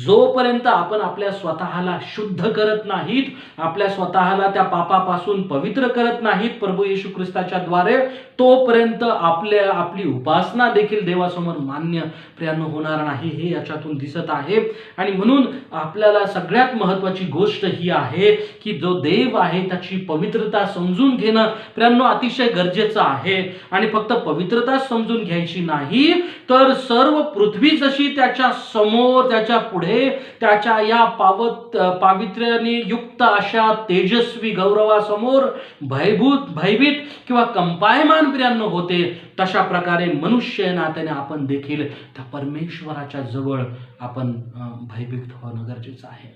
जोपर्यंत आपण आपल्या स्वतःला शुद्ध करत नाहीत, आपल्या स्वतःला त्या पापापासून पवित्र करत नाहीत प्रभू येशू ख्रिस्ताच्या द्वारे, तोपर्यंत आपली उपासना देखील देवासमोर मान्य प्रियांनो होणार नाही, हे याच्यातून दिसत आहे. आणि म्हणून आपल्याला सगळ्यात महत्त्वाची गोष्ट ही आहे की जो देव आहे त्याची पवित्रता समजून घेणं प्रियांनो अतिशय गरजेचं आहे. आणि फक्त पवित्रता समजून घ्यायची नाही, तर सर्व पृथ्वी जशी त्याच्या समोर, त्याच्या पुढे, त्याच्या या पावित्र्याने युक्त अशा तेजस्वी गौरवासमोर भयभीत किंवा कंपायमान प्रियांनो होते, तशा प्रकारे मनुष्य नात्याने आपण देखील त्या परमेश्वराच्या जवळ आपण भयभीत होणं गरजेचं आहे.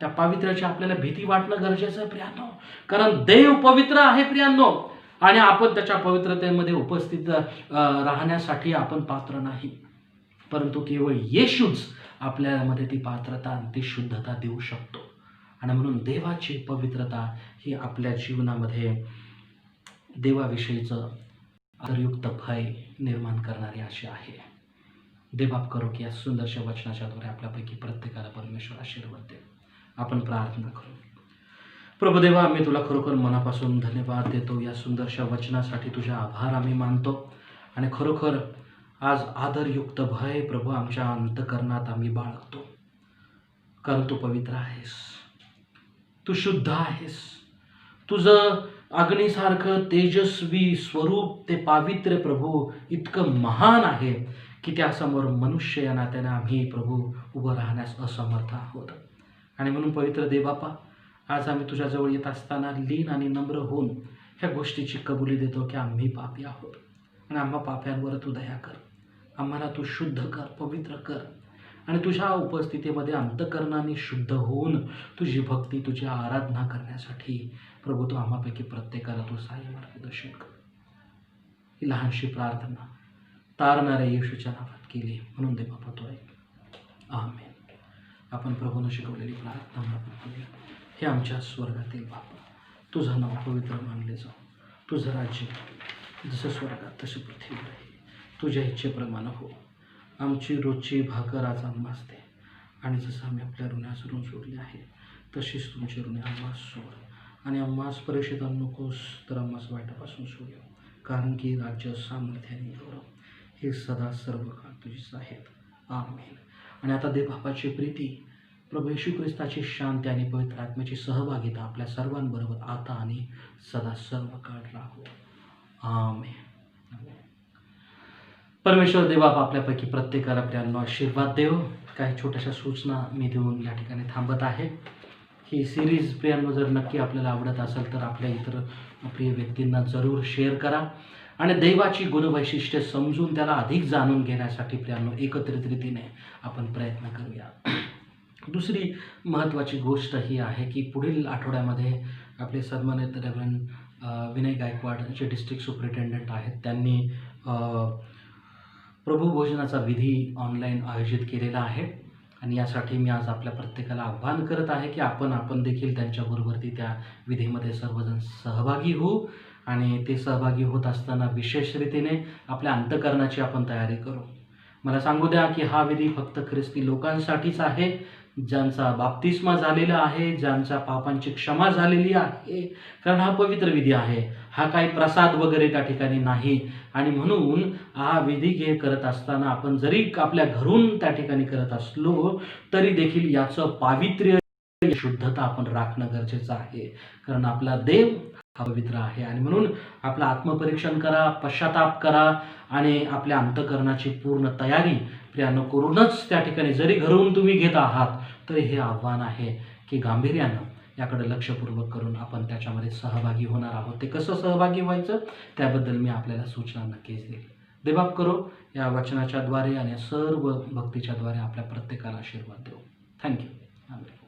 त्या पावित्र्याची आपल्याला भीती वाटणं गरजेचं आहे प्रियांनो, कारण देव पवित्र आहे प्रियांनो, आणि आपण त्याच्या पवित्रतेमध्ये उपस्थित राहण्यासाठी आपण पात्र नाही, परंतु केवळ येशूच आपल्यामध्ये ती पात्रता, ती शुद्धता देऊ शकतो. आणि म्हणून देवाची पवित्रता ही आपल्या जीवनामध्ये देवाविषयीचं आदरयुक्त भय निर्माण करणारी अशी आहे. देवबाप करो की या सुंदरशा वचनाच्या द्वारे आपल्यापैकी प्रत्येकाला परमेश्वर आशीर्वाद दे. आपण प्रार्थना करू. प्रभुदेवा, आम्ही तुला खरोखर मनापासून धन्यवाद देतो. या सुंदरशा वचनासाठी तुझे आभार आम्ही मानतो. आणि खरोखर आज आदरयुक्त भय प्रभू आमच्या अंतःकरणात आम्ही बाळगतो, कारण तू पवित्र आहेस, तू शुद्ध आहेस. तुझं अग्नीसारखं तेजस्वी स्वरूप, ते पावित्र्य प्रभू इतकं महान आहे की त्यासमोर मनुष्य या नात्याने आम्ही प्रभू उभं राहण्यास असमर्थ आहोत. आणि म्हणून पवित्र देवबापा, आज आम्ही तुझ्याजवळ येत असताना लीन आणि नम्र होऊन ह्या गोष्टीची कबुली देतो की आम्ही पापी आहोत आणि आम्हा पाप्यांवर तू दया कर. आम्हाला तू शुद्ध कर, पवित्र कर, आणि तुझ्या उपस्थितीमध्ये अंतःकरणाने शुद्ध होऊन तुझी भक्ती, तुझी आराधना करण्यासाठी प्रभू तू आम्हापैकी प्रत्येकाला तू सहाय्य मार्गदर्शन कर. ही लहानशी प्रार्थना तारणाऱ्या येशूच्या नावात केली म्हणून देव बापा तो ऐक. आमेन. आपण प्रभूनं शिकवलेली प्रार्थना आपण करूया. हे आमच्या स्वर्गातील बाबा, तुझं नाव पवित्र मानले जाऊ. तुझं राज्य जसं स्वर्गात तसे पृथ्वीवर आहे. तुझ्या इच्छेप्रमाणे हो. आमची रोजची भाकर आज आम्हास दे, आणि जसं आम्ही आपल्या ऋणास ऋण सोडले आहे तशीच तुमची ऋणे आम्हास सोड, आणि आम्हास परीक्षेत आणू नकोस, तर आम्हास वाईटापासून सोड. कारण की राज्य, सामर्थ्य आणि गौरव हे सदा सर्व काळ तुझीच आहेत. आमेन. आणि आता देवबापाची प्रीती, प्रभू येशू ख्रिस्ताची शांती आणि पवित्र आत्म्याची सहभागिता आपल्या सर्वांबरोबर आता आणि सदा सर्व काळ राहो. आमेन. परमेश्वर देवबाप आपल्यापैकी प्रत्येकाला प्रियांनो आशीर्वाद देव. काही छोट्याशा सूचना मी देऊन या ठिकाणी थांबत आहे. ही सिरीज प्रियांनो जर नक्की आपल्याला आवडत असेल तर आपल्या इतर प्रिय व्यक्तींना जरूर शेअर करा, आणि दैवाची गुणवैशिष्ट्ये समजून त्याला अधिक जाणून घेण्यासाठी प्रियांनो एकत्रित रीतीने आपण प्रयत्न करूया. दुसरी महत्त्वाची गोष्ट ही आहे की पुढील आठवड्यामध्ये आपले सन्मानित रेव्हरंड विनय गायकवाड जे डिस्ट्रिक्ट सुपरिटेंडंट आहेत, त्यांनी प्रभू भोजनाचा विधी ऑनलाईन आयोजित केलेला आहे. आणि यासाठी मी आज आपल्या प्रत्येकाला आव्हान करत आहे की आपण देखील त्यांच्याबरोबरती त्या विधीमध्ये सर्वजण सहभागी होऊ, आणि ते सहभागी होत असताना विशेष रीतीने आपल्या अंतःकरणाची आपण तयारी करू. मला सांगू द्या की हा विधी फक्त ख्रिस्ती लोकांसाठीच आहे, ज्यांचा बाप्तिस्मा झालेला आहे, ज्यांच्या पापांची क्षमा झालेली आहे, कारण हा पवित्र विधी आहे. हा काही प्रसाद वगैरे त्या ठिकाणी नाही. आणि म्हणून हा विधी करत असताना आपण जरी आपल्या घरून त्या ठिकाणी करत असलो तरी देखील याचं पावित्र्य, शुद्धता आपण राखणं गरजेचं आहे, कारण आपला देव हा पवित्र आहे. आणि म्हणून आपलं आत्मपरीक्षण करा, पश्चाताप करा, आणि आपल्या अंतःकरणाची पूर्ण तयारी प्रियांनो करूनच त्या ठिकाणी जरी घरून तुम्ही घेत आहात तरी हे आव्हान आहे की गांभीर्यानं याकडे लक्षपूर्वक करून आपण त्याच्यामध्ये सहभागी होणार आहोत. ते कसं सहभागी व्हायचं त्याबद्दल मी आपल्याला सूचना नक्कीच देईल. देवबाप करो या वचनाच्या द्वारे आणि सर्व भक्तीच्या द्वारे आपल्या प्रत्येकाला आशीर्वाद देऊ. थँक्यू. आमेन.